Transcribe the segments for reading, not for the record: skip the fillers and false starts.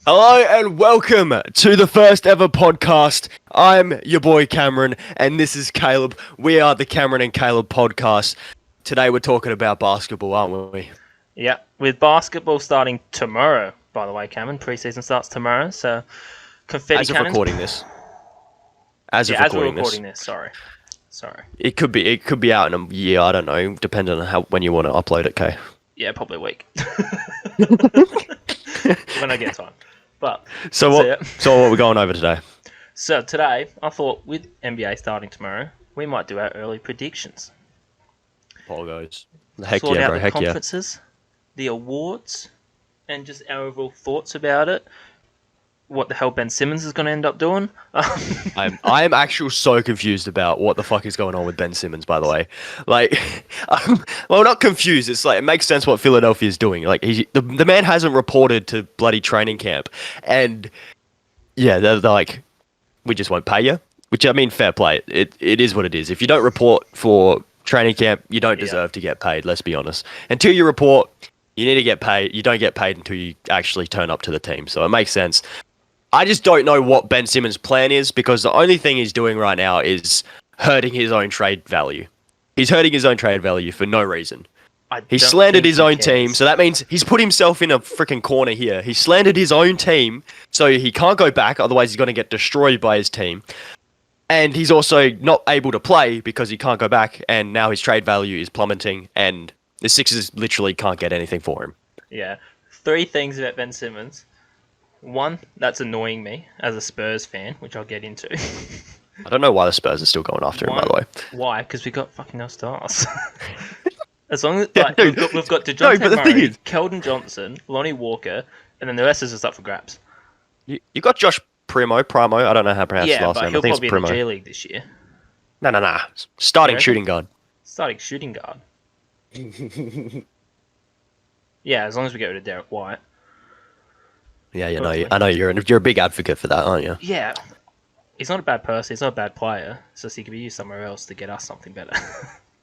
Hello and welcome to the first ever podcast. I'm your boy Cameron and this is Caleb. We are the Cameron and Caleb podcast. Today we're talking about basketball, aren't we? Yeah, with basketball starting tomorrow, by the way, Cameron. Preseason starts tomorrow, so confetti As of cannons. recording this. As We're recording this. Sorry. It could be out in a year, I don't know, depending on when you want to upload it, Kay. Yeah, probably a week. When I get time. But So what are we going over today? So today, I thought with NBA starting tomorrow, we might do our early predictions. Paul goes. Heck Sort yeah, out bro, the heck yeah. conferences, the awards, and just our overall thoughts about it. What the hell Ben Simmons is going to end up doing. I'm actually so confused about what the fuck is going on with Ben Simmons, by the way. Like, well, not confused. It's like, it makes sense what Philadelphia is doing. Like, the man hasn't reported to bloody training camp. And, yeah, they're like, we just won't pay you. Which, I mean, fair play. It is what it is. If you don't report for training camp, you don't deserve to get paid, let's be honest. Until you report, you need to get paid. You don't get paid until you actually turn up to the team. So it makes sense. I just don't know what Ben Simmons' plan is because the only thing he's doing right now is hurting his own trade value. He's hurting his own trade value for no reason. He slandered his own team, so that means he's put himself in a freaking corner here. He slandered his own team, so he can't go back, otherwise he's going to get destroyed by his team. And he's also not able to play because he can't go back, and now his trade value is plummeting, and the Sixers literally can't get anything for him. Yeah. 3 things about Ben Simmons. 1, that's annoying me as a Spurs fan, which I'll get into. I don't know why the Spurs are still going after him, by the way. Why? Because we got fucking no stars. As long as we've got DeJounte Murray, Keldon Johnson, Lonnie Walker, and then the rest is just up for grabs. You got Josh Primo. I don't know how to pronounce his last name. Yeah, but he'll probably be in the G League this year. No. Starting shooting guard. Starting shooting guard. Yeah, as long as we get rid of Derek White. Yeah, I know you're a big advocate for that, aren't you? Yeah, he's not a bad person. He's not a bad player. It's just he could be used somewhere else to get us something better.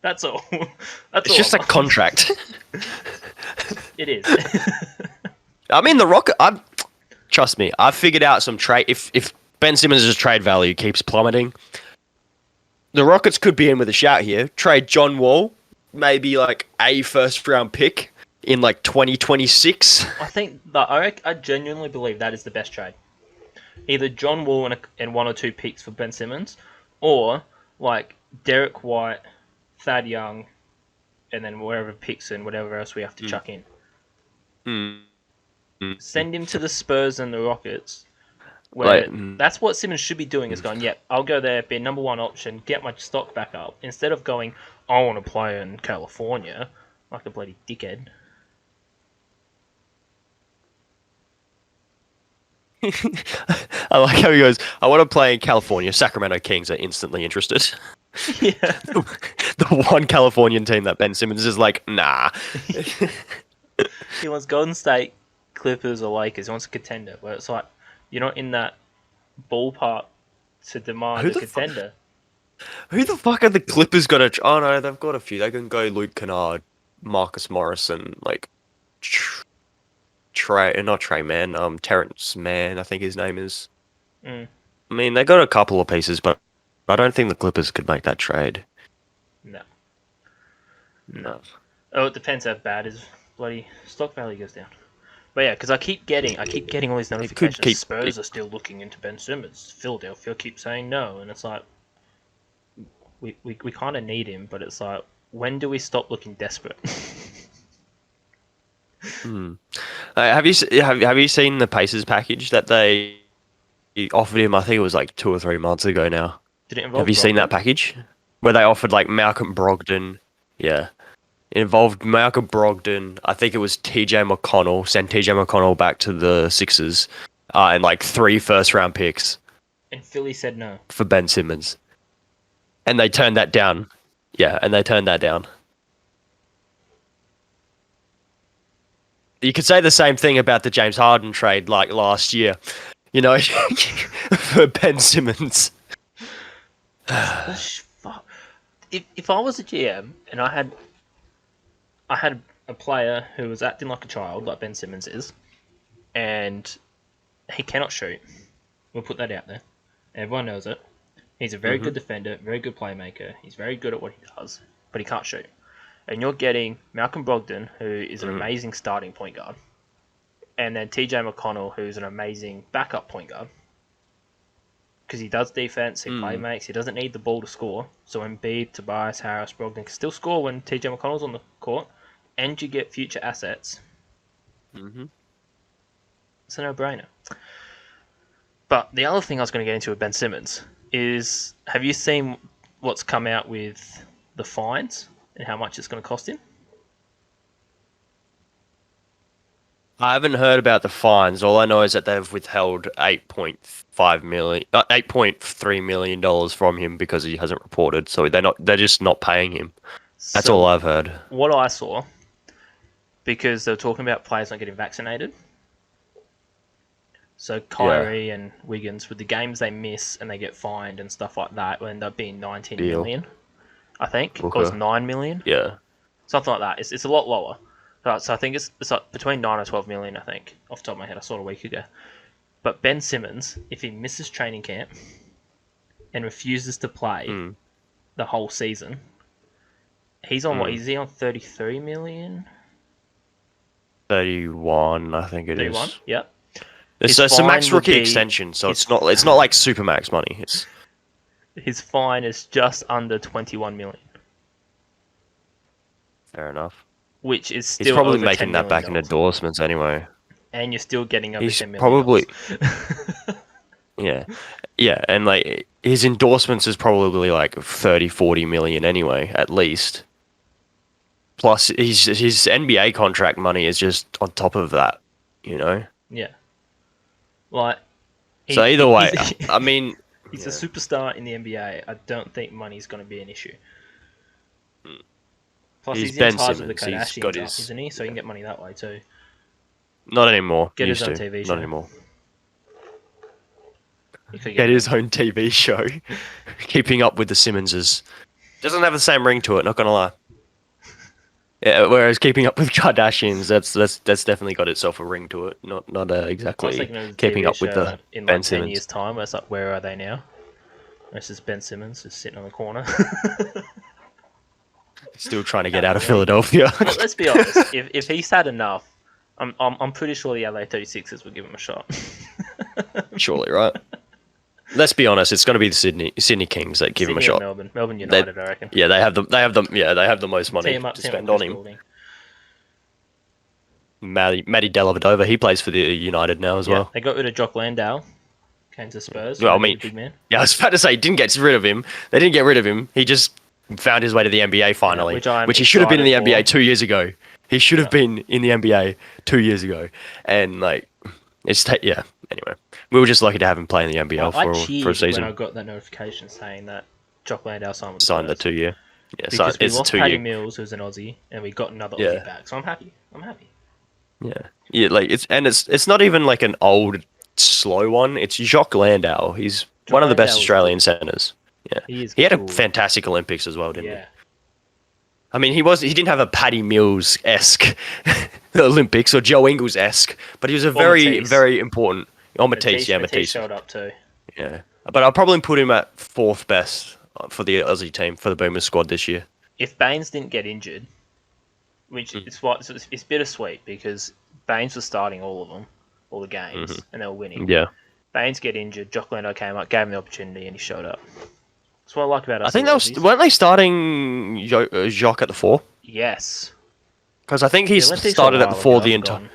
That's all. It's just a contract. It is. I mean, trust me, I've figured out some trade. If Ben Simmons' trade value keeps plummeting, the Rockets could be in with a shout here. Trade John Wall, maybe like a first round pick in like 2026. I genuinely believe that is the best trade. Either John Wall and 1 or 2 picks for Ben Simmons, or like Derek White, Thad Young, and then wherever picks and whatever else we have to chuck in. Send him to the Spurs and the Rockets. That's what Simmons should be doing, is going, I'll go there, be a number 1 option, get my stock back up, instead of going, I want to play in California, like a bloody dickhead. I like how he goes, I want to play in California. Sacramento Kings are instantly interested. Yeah. The one Californian team that Ben Simmons is like, nah. He wants Golden State, Clippers, or Lakers. He wants a contender. Where it's like, you're not in that ballpark to demand a contender. Who the fuck are the Clippers got to... Oh, no, they've got a few. They can go Luke Kennard, Marcus Morris, and, like... Terrence Mann, I think his name is. I mean, they got a couple of pieces, but I don't think the Clippers could make that trade. No. Oh, it depends how bad his bloody stock value goes down. But yeah, because I keep getting all these notifications. Spurs are still looking into Ben Simmons. Philadelphia keeps saying no, and it's like we kind of need him, but it's like, when do we stop looking desperate? Have you seen the Pacers package that they offered him? I think it was like 2 or 3 months ago now. Did it involve? Have you seen that package where they offered like Malcolm Brogdon? Yeah, it involved Malcolm Brogdon. I think it was TJ McConnell. Send TJ McConnell back to the Sixers, and like 3 first-round picks. And Philly said no for Ben Simmons, and they turned that down. Yeah, and they turned that down. You could say the same thing about the James Harden trade like last year, you know, for Ben Simmons. If I was a GM and I had a player who was acting like a child, like Ben Simmons is, and he cannot shoot. We'll put that out there. Everyone knows it. He's a very good defender, very good playmaker. He's very good at what he does, but he can't shoot. And you're getting Malcolm Brogdon, who is an amazing starting point guard, and then TJ McConnell, who's an amazing backup point guard. Because he does defense, he playmakes, he doesn't need the ball to score. So Embiid, Tobias Harris, Brogdon can still score when TJ McConnell's on the court, and you get future assets. It's a no-brainer. But the other thing I was going to get into with Ben Simmons is, have you seen what's come out with the fines and how much it's going to cost him? I haven't heard about the fines. All I know is that they've withheld $8.3 million from him because he hasn't reported. So they're just not paying him. That's all I've heard. What I saw, because they were talking about players not getting vaccinated. So Kyrie and Wiggins, with the games they miss and they get fined and stuff like that, will end up being 19 million, I think. Or it's 9 million. Yeah. Something like that. It's a lot lower. So I think it's like between 9 and 12 million, I think, off the top of my head. I saw it a week ago. But Ben Simmons, if he misses training camp and refuses to play the whole season, he's on what? Is he on 33 million? 31, I think it 31? is. Yep. It's a max rookie extension, so it's not like super max money. His fine is just under 21 million. Fair enough. Which is still he's probably over making $10 that back in million. endorsements anyway. And you're still getting over He's $10 million. probably yeah, and like his endorsements is probably like 30-40 million anyway, at least. Plus his NBA contract money is just on top of that, you know. Yeah. Like. So either way, I mean, he's a superstar in the NBA. I don't think money's going to be an issue. Plus, he's in ties with the Kardashians, isn't he? So he can get money that way too. Not anymore. Get his own TV show. Not anymore. Get his own TV show. Keeping Up with the Simmonses. Doesn't have the same ring to it, not gonna lie. Yeah, whereas Keeping Up with Kardashians, that's definitely got itself a ring to it. Not exactly Keeping Up with the in Ben like Simmons. 10 years' time, where it's like, where are they now? This is Ben Simmons just sitting on the corner. Still trying to get out of Philadelphia. Well, let's be honest. If he's had enough, I'm pretty sure the LA 36ers would give him a shot. Surely, right? Let's be honest. It's going to be the Sydney Kings that give him a shot. Melbourne United, I reckon. Yeah, they have the most money to spend on him. Matty Dellavedova, he plays for the United now as well. They got rid of Jock Landale. Came to Spurs. Well, I mean, big man. Yeah, I was about to say, didn't get rid of him. They didn't get rid of him. He just found his way to the NBA finally, which he should have been in the NBA 2 years ago. He should have been in the NBA 2 years ago, and like, Anyway, we were just lucky to have him play in the NBL for a season. When I got that notification saying that Jock Landale signed the 2 year. Yeah, because we lost 2 Paddy year. Mills, who's an Aussie, and we got another Aussie back. So I'm happy. Yeah. Like it's not even like an old slow one. It's Jock Landale. He's one of the best Australian centers. Yeah, he had a fantastic Olympics as well, didn't he? I mean, he didn't have a Paddy Mills-esque Olympics or Joe Ingles-esque, but he was a very, very important. Matisse showed up too. Yeah, but I'll probably put him at fourth best for the Aussie team, for the Boomers squad this year. If Baines didn't get injured, which it's bittersweet because Baines was starting all of them, all the games, and they were winning. Yeah. Baines get injured, Jock Landale came up, gave him the opportunity, and he showed up. That's what I like about us. I think weren't they starting Jock at the 4? Yes. Because I think he started at the 4 the entire.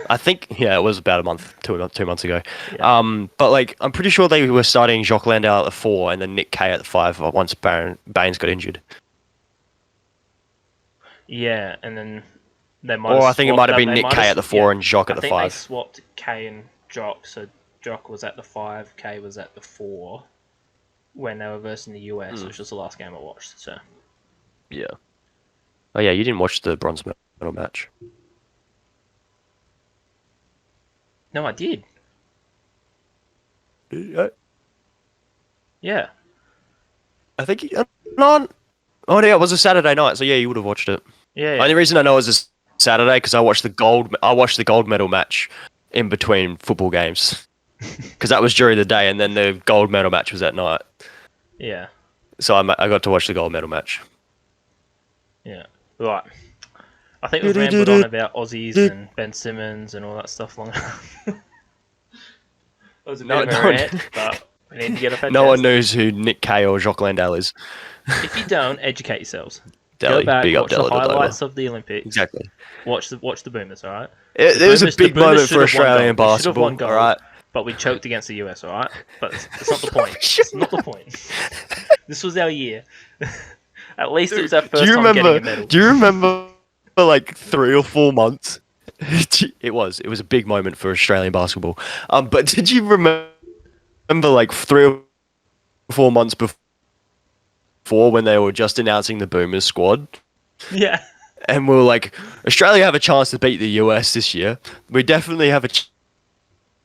I think it was about a month, 2 months ago. Yeah. But like I'm pretty sure they were starting Jock Landale at the 4 and then Nick Kay at the 5 once Baines got injured. Yeah, and then they might. Or I think it might have been Nick Kay at the 4 and Jock at the 5. I think they swapped Kay and Jock, so Jock was at the 5, Kay was at the 4 when they were versing the US, which was the last game I watched. So. Yeah. Oh yeah, you didn't watch the bronze medal match. No, I did. Yeah. I think no. Oh yeah, it was a Saturday night, so yeah, you would have watched it. Yeah. Only reason I know it was a Saturday because I watched the gold medal match in between football games because that was during the day, and then the gold medal match was at night. Yeah. So I got to watch the gold medal match. Yeah. Right. I think we've rambled on about Aussies and Ben Simmons and all that stuff long enough. It was a bit of a rant, but we need to get off our No one chest. knows who Nick Kay or Jacques Landale is. If you don't, educate yourselves. Delhi, Go back, big up watch the Delhi to highlights Dover. of the Olympics. Exactly. Watch the Boomers, all right? It was a big moment for should have won Australian gold. We should have won basketball. gold, All right. but we choked against the US, all right? But it's not the point. It's not the point. This was our year. At least it was our first time getting a medal. Do you remember like 3 or 4 months? It was a big moment for Australian basketball. But did you remember like 3 or 4 months before when they were just announcing the Boomers squad? Yeah. And we were like, Australia have a chance to beat the US this year. We definitely have a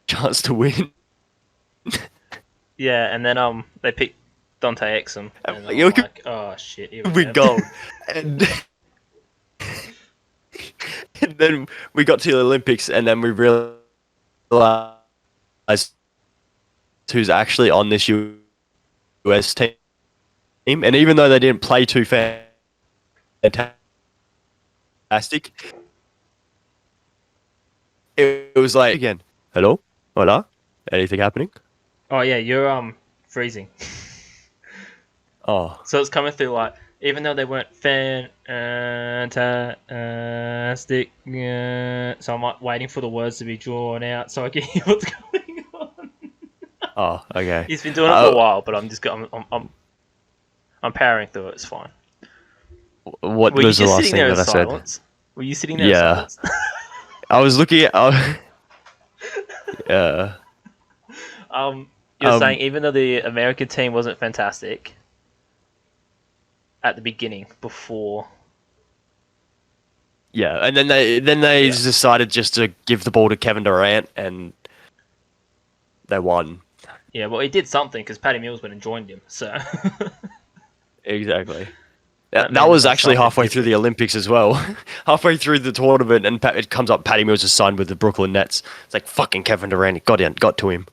chance to win. Yeah, and then they picked Dante Exum, and You I'm could like, oh shit, here we go. gold. And then we got to the Olympics, and then we realized who's actually on this US team. And even though they didn't play too fantastic, it was like, again, hello? Hola? Anything happening? Oh yeah, you're freezing. Oh. So it's coming through like, even though they weren't fantastic, so I'm like waiting for the words to be drawn out so I can hear what's going on. Oh, okay. He's been doing it for a while, but I'm powering through it. It's fine. What Were you was the just last sitting thing there in that I said? silence? Were you sitting there in Yeah. silence? I was looking at. Yeah. You're saying even though the American team wasn't fantastic at the beginning, before. Yeah, and then they decided just to give the ball to Kevin Durant, and they won. Yeah, well, he did something because Patty Mills went and joined him. So Exactly. That That man was was actually something halfway through the Olympics as well. Halfway through the tournament, and it comes up, Patty Mills is signed with the Brooklyn Nets. It's like, fucking Kevin Durant, got to him.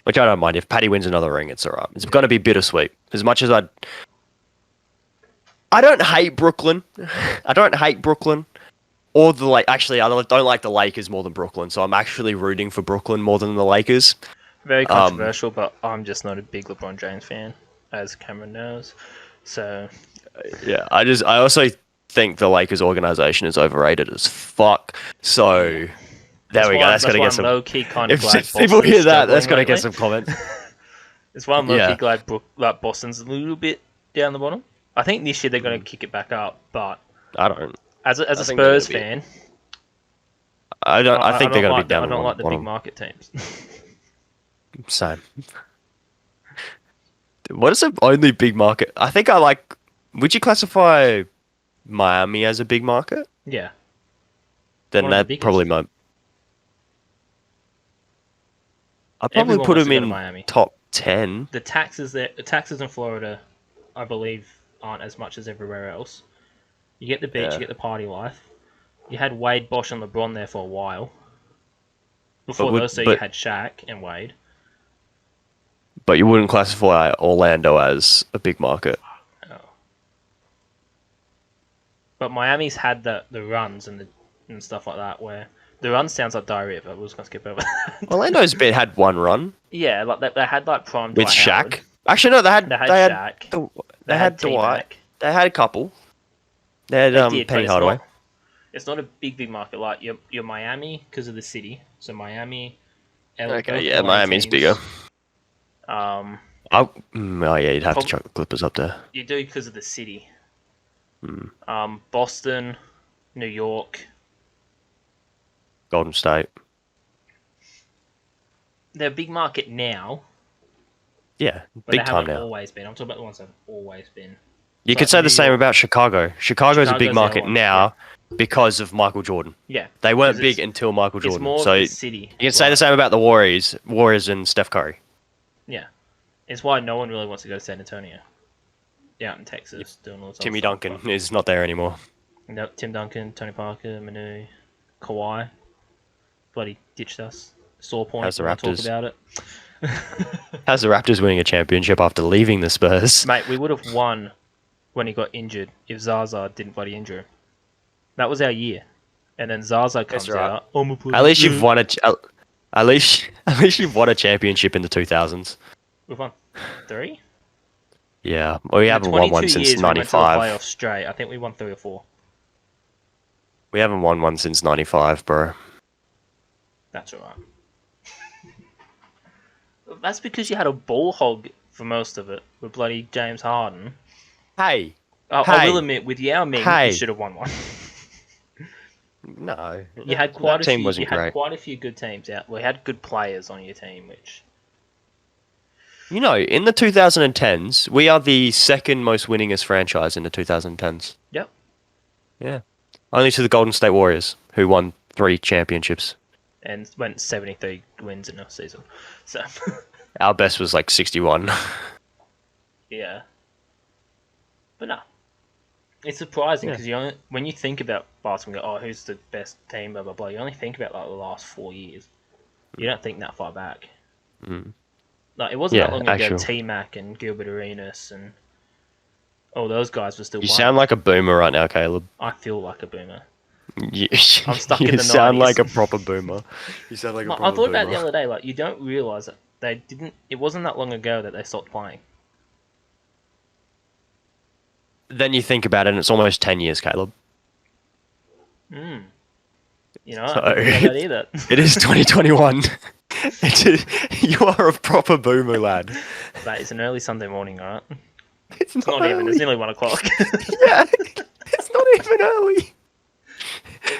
Which I don't mind. If Patty wins another ring, it's alright. It's going to be bittersweet. As much as I don't hate Brooklyn. I don't hate Brooklyn. Or actually, I don't like the Lakers more than Brooklyn, so I'm actually rooting for Brooklyn more than the Lakers. very controversial, but I'm just not a big LeBron James fan, as Cameron knows. So Yeah, I also think the Lakers organization is overrated as fuck. So there we go. That's gonna get some. low key kind of If glad people Boston's hear that, that's struggling gonna get lately. some comments. It's why I'm low Yeah. key glad Boston's a little bit down the bottom. I think this year they're going to kick it back up, but I don't. as a think they're Spurs gonna fan, I don't. I think they're gonna be down. I don't like the big bottom. market teams. Same. What is the only big market? I think I like. Would you classify Miami as a big market? Yeah, Then one of the that biggest. probably might. I'd probably Everyone put wants him to go to in Miami. top 10. The taxes in Florida, I believe, aren't as much as everywhere else. You get the beach, Yeah. you get the party life. You had Wade, Bosch, and LeBron there for a while. Before would- those two, but- you had Shaq and Wade. But you wouldn't classify Orlando as a big market. Oh. But Miami's had the runs and stuff like that, where the run sounds like diarrhea, but we're just gonna skip over that. Orlando's had one run Yeah, like they had like prime with Dwight Shaq. Howard. They had They had Shaq. They had T-Mac. Dwight. They had a couple. They had They did, but Penny Hardaway. It's not a big market like your Miami because of the city. So Miami. Okay, yeah, Miami's bigger. Um, Oh yeah, you'd have to chuck the Clippers up there. you do because of the city. Boston, New York. Golden State. They're a big market now, Yeah, but big they time haven't now. always been. I'm talking about the ones that have always been. You So could say New the same York- about Chicago. Chicago's a big Chicago's the market other one, now because of Michael Jordan. Yeah, They weren't 'cause big until Michael it's Jordan. more So of the you city. can say the same about the Warriors and Steph Curry. Yeah, it's why no one really wants to go to San Antonio. Yeah, out in Texas, doing all this. Timmy other stuff, Duncan is not there anymore. but- No, Tim Duncan, Tony Parker, Manu, Kawhi. bloody ditched us. Sore point. How's the when we Raptors? talk about it. How's the Raptors winning a championship after leaving the Spurs? Mate, we would have won when he got injured if Zaza didn't bloody injure him. That was our year. And then Zaza comes right. out. Oh, At least you've won at least you've won a championship in the 2000s. We've won 3? Yeah, well, we haven't won one since years, we went to the '95. playoffs straight. I think we won 3 or 4. We haven't won one since '95, bro. That's alright. That's because you had a ball hog for most of it with bloody James Harden. Hey, I will admit, with Yao Ming, you should have won one. no, You had quite that team wasn't great. had quite a few good teams out. We had good players on your team, which You know, in the 2010s, we are the second most winningest franchise in the 2010s. Yep. Yeah, only to the Golden State Warriors, who won 3 championships. And went 73 wins in a season. So Our best was like 61. yeah. But no. It's surprising because when you think about basketball, you go, oh, who's the best team, blah, blah, blah. You only think about like the last 4 years. You don't think that far back. Mm. Like, it wasn't that long ago, actual. T-Mac and Gilbert Arenas and all those guys were still You playing. sound like a boomer right now, Caleb. I feel like a boomer. You, I'm stuck you in the sound 90s. like a proper boomer. You sound like a I proper thought about it boomer. the other day, like, you don't realise that it wasn't that long ago that they stopped playing. Then you think about it, and it's almost 10 years, Caleb. You know, I didn't think about that either. It is 2021. You are a proper boomer, lad. That is an early Sunday morning, alright? It's Not even, early. it's nearly 1 o'clock. Yeah, it's not even early.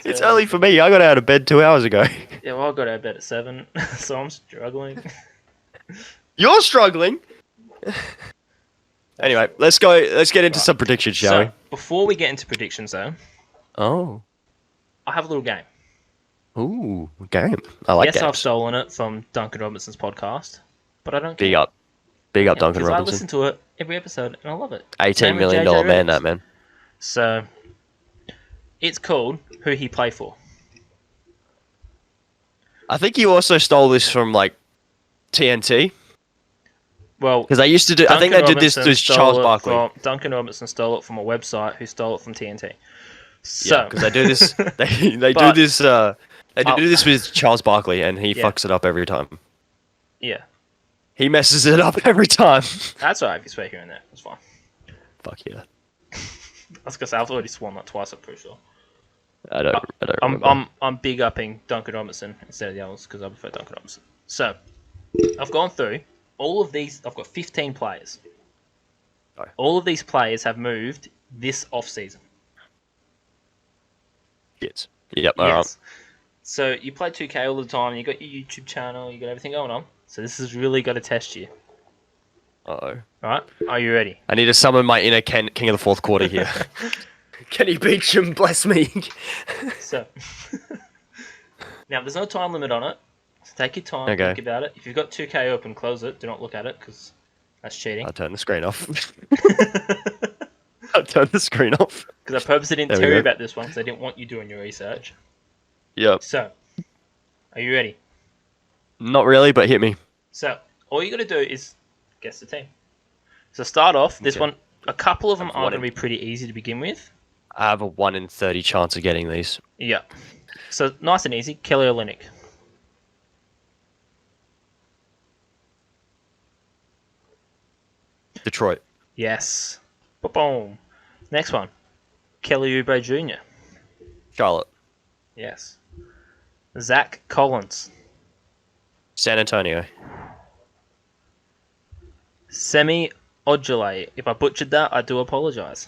It's early for me. I got out of bed 2 hours ago. Yeah, well, I got out of bed at 7, so I'm struggling. You're struggling. Anyway, let's go. Let's get into some predictions, shall we? Before we get into predictions, though, Oh. I have a little game. Ooh, game. I like Yes, I've games. stolen it from Duncan Robinson's podcast, but I don't care. Big up. Big up, Duncan Because I Robinson. listen to it every episode, and I love it. $18 million JJ man, Redick. that man. So, it's called Who He Play For. I think you also stole this from, like, TNT. Well, Because they used to do... I think they did this Robinson to Charles stole it Barkley. Duncan Robinson stole it from a website who stole it from TNT. So, Yeah, because they do this... They But- do this... They do this with Charles Barkley, and he fucks it up every time. yeah. He messes it up every time. That's alright if you swear here and there. That's fine. Fuck yeah. I was going to say, I've already sworn that twice, I'm pretty sure. I don't remember. I'm big upping Duncan Robinson instead of the others because I prefer Duncan Robinson. So, I've gone through all of these. I've got 15 players. Right. All of these players have moved this off season. Yes. Yep, alright. So you play 2K all the time. You got your YouTube channel. You got everything going on. So this is really got to test you. Uh-oh. All right? Are you ready? I need to summon my inner King of the fourth quarter here. Kenny Beecham, bless me. So now there's no time limit on it. So take your time. Okay. Think about it. If you've got 2K open, close it. Do not look at it because that's cheating. I'll turn the screen off. I'll turn the screen off. Because I purposely didn't There we tell you go. about this one because I didn't want you doing your research. Yep. So, are you ready? Not really, but hit me. So, all you got to do is guess the team. So, start off. This Okay. one, a couple of them I've are won going to it. be pretty easy to begin with. I have a 1 in 30 chance of getting these. Yeah. So, nice and easy. Kelly Olynyk. Detroit. Yes. Boom. Next one. Kelly Oubre Jr. Charlotte. Yes. Zach Collins. San Antonio. Semi Ojale. If I butchered that, I do apologize.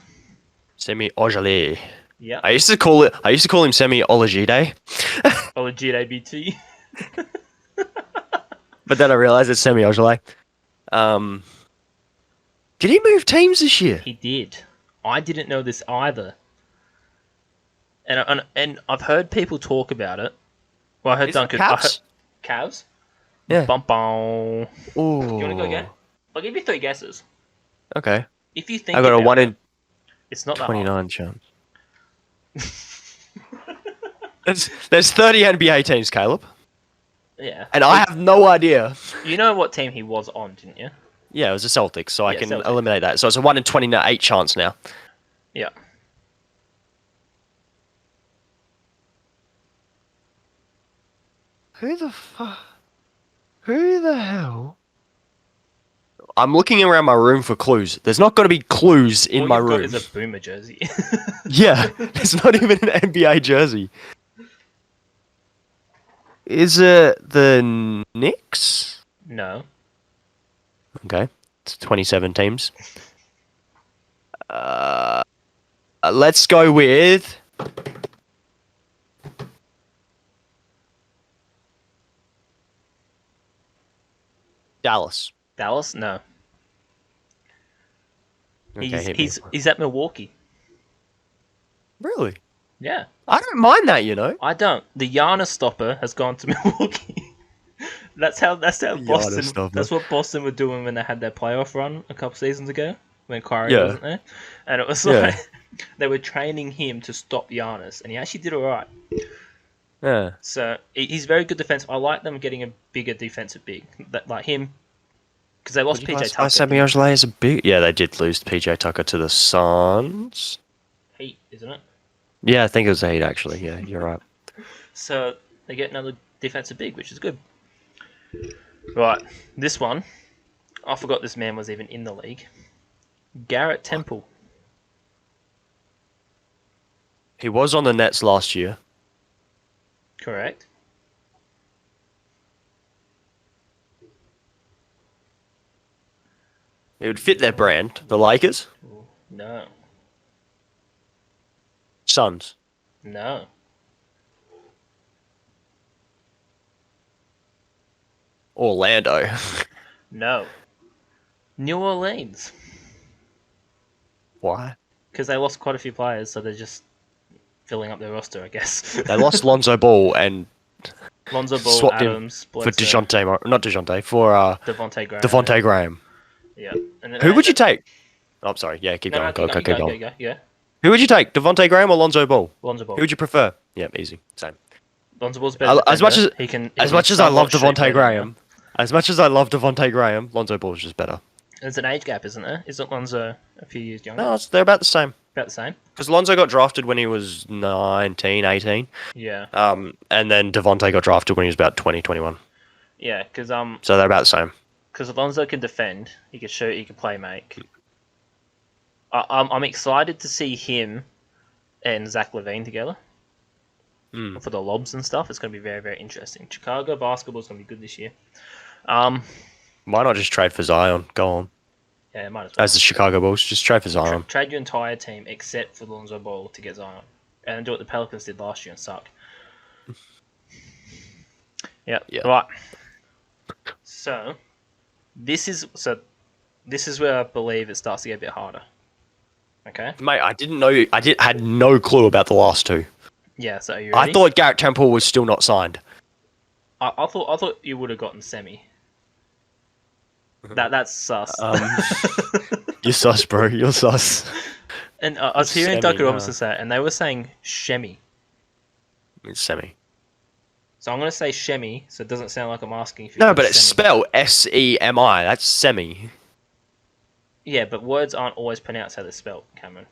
Semi Ojale. Yeah. I used to call him Semi Olajide, Olajide BT. but then I realized it's Semi Ojale. Did he move teams this year? He did. I didn't know this either. And I've heard people talk about it. Well, I heard Is it Duncan. Cavs? Cavs? Yeah. Bum bum. Ooh. You want to go again? I'll give you 3 guesses. Okay. If you think I got a about 1 it, in it's not that hard. 29 chance. There's 30 NBA teams, Caleb. Yeah. And I have no idea. You know what team he was on, didn't you? Yeah, it was the Celtics, so I Yeah, can Celtics. eliminate that. So it's a 1 in 28 chance now. Yeah. Who the hell? I'm looking around my room for clues. There's not going to be clues in All my you've got room. is a Boomer jersey. Yeah, it's not even an NBA jersey. Is it the Knicks? No. Okay, it's 27 teams. Let's go with Dallas. Dallas? No. Okay, hit me. He's at Milwaukee. Really? Yeah. I don't mind that, you know. I don't. The Giannis stopper has gone to Milwaukee. That's how Giannis Boston. stopper. That's what Boston were doing when they had their playoff run a couple seasons ago when Kyrie Yeah. wasn't there, and it was Yeah. like they were training him to stop Giannis, and he actually did all right. Yeah. So he's very good defense. I like them getting a bigger defensive big, like him, because they lost PJ Tucker. Sammy Ojeleye is a big. Yeah, they did lose PJ Tucker to the Suns. Heat, isn't it? Yeah, I think it was 8 actually. Yeah, you're right. So they get another defensive big, which is good. Right, this one, I forgot this man was even in the league. Garrett Temple. He was on the Nets last year. Correct. It would fit their brand. The Lakers, No. Suns, No. Orlando. No. New Orleans. Why? Because they lost quite a few players, so they're just filling up their roster, I guess. They lost Lonzo Ball and Lonzo Ball, swapped Adams, him for Bledsoe, not Dejounte, for Devontae Graham. Devontae Graham. Yeah. And then Who would you take? Oh, I'm sorry. Yeah, keep No, going. no, Keep going. go. Yeah. Who would you take? Devontae Graham or Lonzo Ball? Lonzo Ball. Who would you prefer? Yeah, easy. Same. Lonzo Ball's better. As much as he can as much as I love somewhat shoot Devontae better, Graham, as much as I love Devontae Graham, Lonzo Ball is just better. There's an age gap, isn't there? Isn't Lonzo a few years younger? No, they're about the same. About the same. Because Lonzo got drafted when he was 19, 18. Yeah. And then Devontae got drafted when he was about 20, 21. Yeah, because So they're about the same. Alonso can defend, he can shoot, he can play make. I'm excited to see him and Zach LaVine together for the lobs and stuff. It's going to be very, very interesting. Chicago basketball is going to be good this year. Why not just trade for Zion? Go on. Yeah, might as well. As the Chicago Bulls, just trade for Zion. Trade your entire team except for Lonzo Ball to get Zion, and do what the Pelicans did last year and suck. Yeah. Right. So this is where I believe it starts to get a bit harder. Okay. Mate, I didn't know. Had no clue about the last two. Yeah. So are you ready? I thought Garrett Temple was still not signed. I thought you would have gotten semi. That's sus. You're sus, bro. You're sus. And I was hearing Semi, Duncan Robinson say it, and they were saying Shemi. It's semi. So I'm going to say Shemi, so it doesn't sound like I'm asking if you. No, but it's spelled SEMI. That's semi. Yeah, but words aren't always pronounced how they're spelled, Cameron.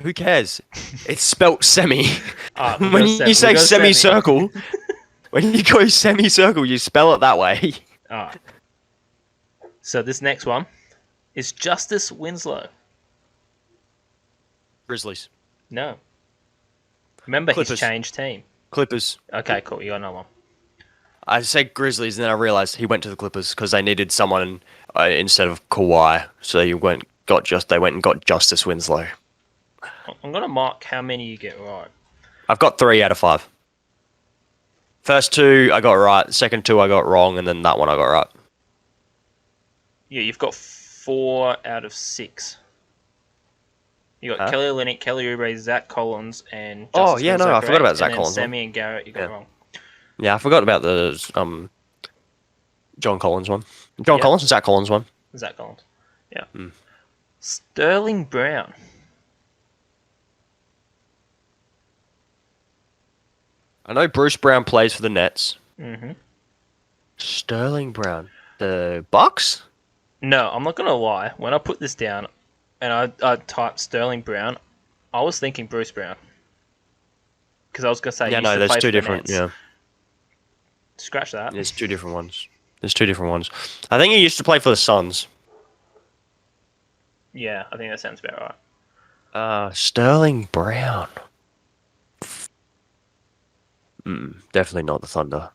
Who cares? It's spelt semi. We'll When go you say we'll go semicircle, when you go semicircle, you spell it that way. Alright. So this next one is Justice Winslow. Grizzlies. No. Remember, Clippers. he's changed team. Clippers. Okay, cool. You got another one. I said Grizzlies, and then I realized he went to the Clippers because they needed someone instead of Kawhi. So they went and got Justice Winslow. I'm going to mark how many you get right. I've got 3 out of 5. First 2 I got right, second 2 I got wrong, and then that one I got right. Yeah, you've got 4 out of 6. You got Kelly Olynyk, Kelly Oubre, Zach Collins, and Justice Winslow, I forgot about Zach and Collins. Sammy and Garrett, you got wrong. Yeah, I forgot about the John Collins one. John Collins and Zach Collins one. Zach Collins. Yeah. Sterling Brown. I know Bruce Brown plays for the Nets. Mm-hmm. Sterling Brown. The Bucks? No, I'm not gonna lie. When I put this down and I typed Sterling Brown, I was thinking Bruce Brown because I was gonna say he Yeah, used no, to there's play two for the different. Nets. Yeah, Scratch that. there's two different ones. There's two different ones. I think he used to play for the Suns. Yeah, I think that sounds about right. Sterling Brown. Definitely not the Thunder.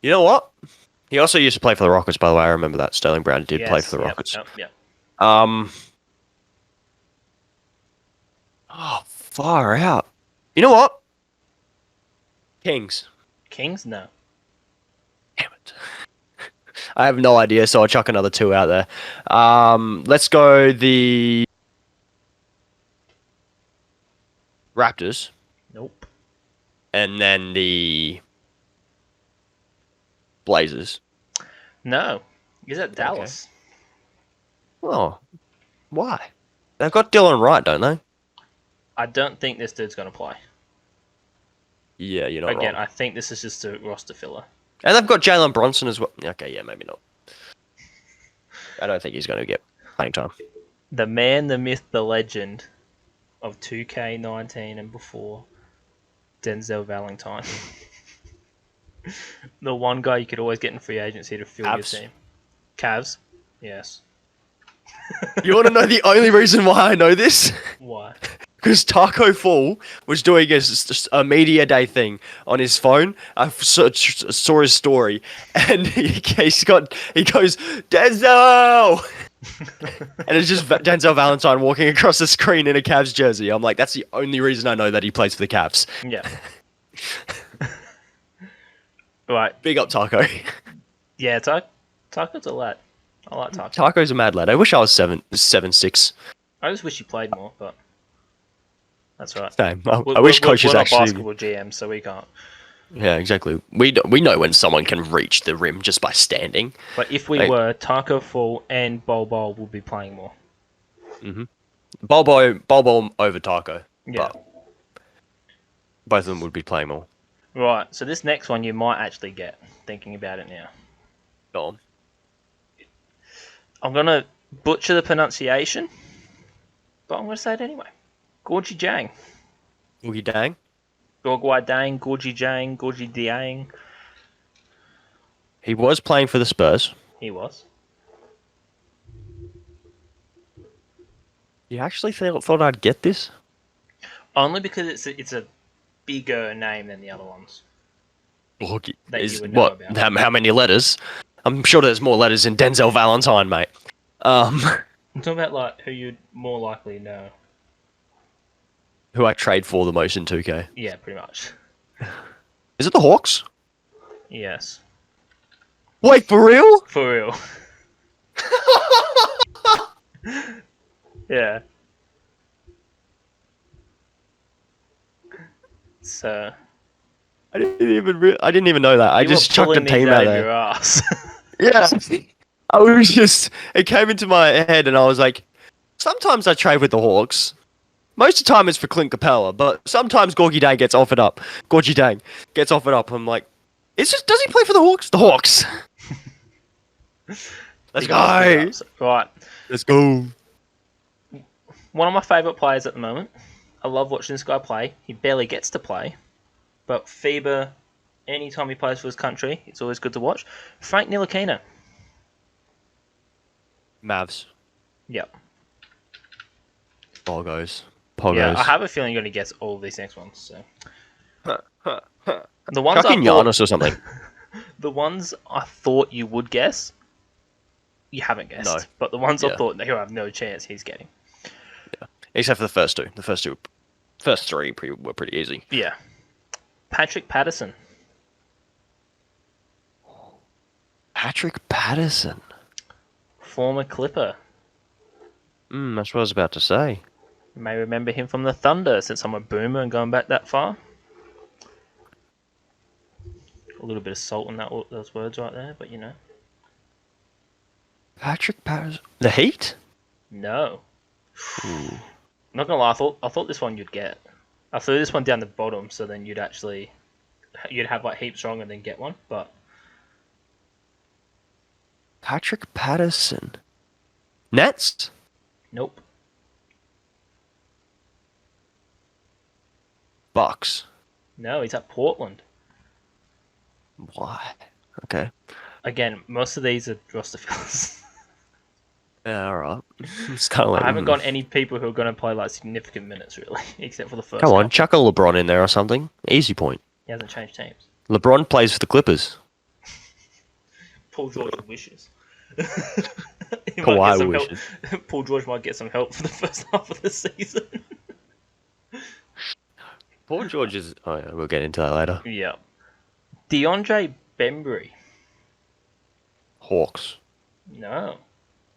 You know what? He also used to play for the Rockets, by the way. I remember that. Sterling Brown did play for the Rockets. Yep. Oh, far out. You know what? Kings. Kings? No. Damn it. I have no idea, so I'll chuck another two out there. Let's go the Raptors. Nope. And then the Blazers. No. He's at Dallas. Oh, why? They've got Dylan Wright, don't they? I don't think this dude's gonna play. Yeah, you're not Again, wrong. I think this is just a roster filler. And they've got Jalen Bronson as well. Okay, yeah, maybe not. I don't think he's going to get playing time. The man, the myth, the legend of 2K19 and before, Denzel Valentine. The one guy you could always get in free agency to fill Cavs. your team. Cavs? Yes. You want to know the only reason why I know this? Why? Because Taco Fall was doing a media day thing on his phone. I saw his story, and he goes, Denzel! And it's just Denzel Valentine walking across the screen in a Cavs jersey. I'm like, that's the only reason I know that he plays for the Cavs. Yeah. Right. Big up Taco. Yeah, Taco's a lad. I like Taco. Taco's a mad lad. I wish I was 7'6". I just wish he played more, but that's right. Same. I wish coaches we're actually. not basketball GM, so we can't. Yeah, exactly. We know when someone can reach the rim just by standing. But if we were, Taco Fall and Bol Bol would be playing more. Bol Bol over Taco. Yeah. But both of them would be playing more. Right. So this next one you might actually get. Thinking about it now. Go on. I'm gonna butcher the pronunciation, but I'm gonna say it anyway. Gorgie Jang. Oogie dang. Gorgwai Dang, Gorgie Jang, Gorgie Diang. He was playing for the Spurs. He was. You actually thought I'd get this? Only because it's a bigger name than the other ones. Oogie. That you Is would know what? about. How many letters? I'm sure there's more letters than Denzel Valentine, mate. I'm talking about like who you'd more likely know. Who I trade for the most in 2K. Yeah, pretty much. Is it the Hawks? Yes. Wait, for real? For real. Yeah. So I didn't even know that. I you just were chucked a pulling team these out out of there. your ass. Yeah. It came into my head and I was like, sometimes I trade with the Hawks. Most of the time it's for Clint Capella, but sometimes Gorgie Dang gets offered up. I'm like, does he play for the Hawks? The Hawks. Let's go. Right. Let's go. One of my favourite players at the moment. I love watching this guy play. He barely gets to play. But FIBA, anytime he plays for his country, it's always good to watch. Frank Ntilikina. Mavs. Yep. Poggos. Yeah, I have a feeling you're going to guess all of these next ones. So. The ones Chuck in Giannis or something. The ones I thought you would guess, you haven't guessed. No. But the ones I Yeah. thought you have no chance he's getting. Yeah. Except for the first two. First three were pretty easy. Yeah. Patrick Patterson. Patrick Patterson. Former Clipper. That's what I was about to say. You may remember him from the Thunder, since I'm a boomer and going back that far. A little bit of salt in those words right there, but you know. Patrick Patterson. The Heat? No. Ooh. Not gonna lie, I thought this one you'd get. I threw this one down the bottom, so then you'd have like heaps wrong and then get one. But Patrick Patterson. Nets? nope. Bucks. No, he's at Portland. Why? Okay. Again, most of these are roster fillers. Yeah, alright. It's kind of like... I haven't got any people who are going to play like significant minutes really, except for the first. Come on, couple. chuck a LeBron in there or something. Easy point. He hasn't changed teams. LeBron plays for the Clippers. Paul George wishes. Kawhi wishes. Paul George might get some help for the first half of the season. Paul George is... Oh yeah, we'll get into that later. Yeah. DeAndre Bembry. Hawks. No.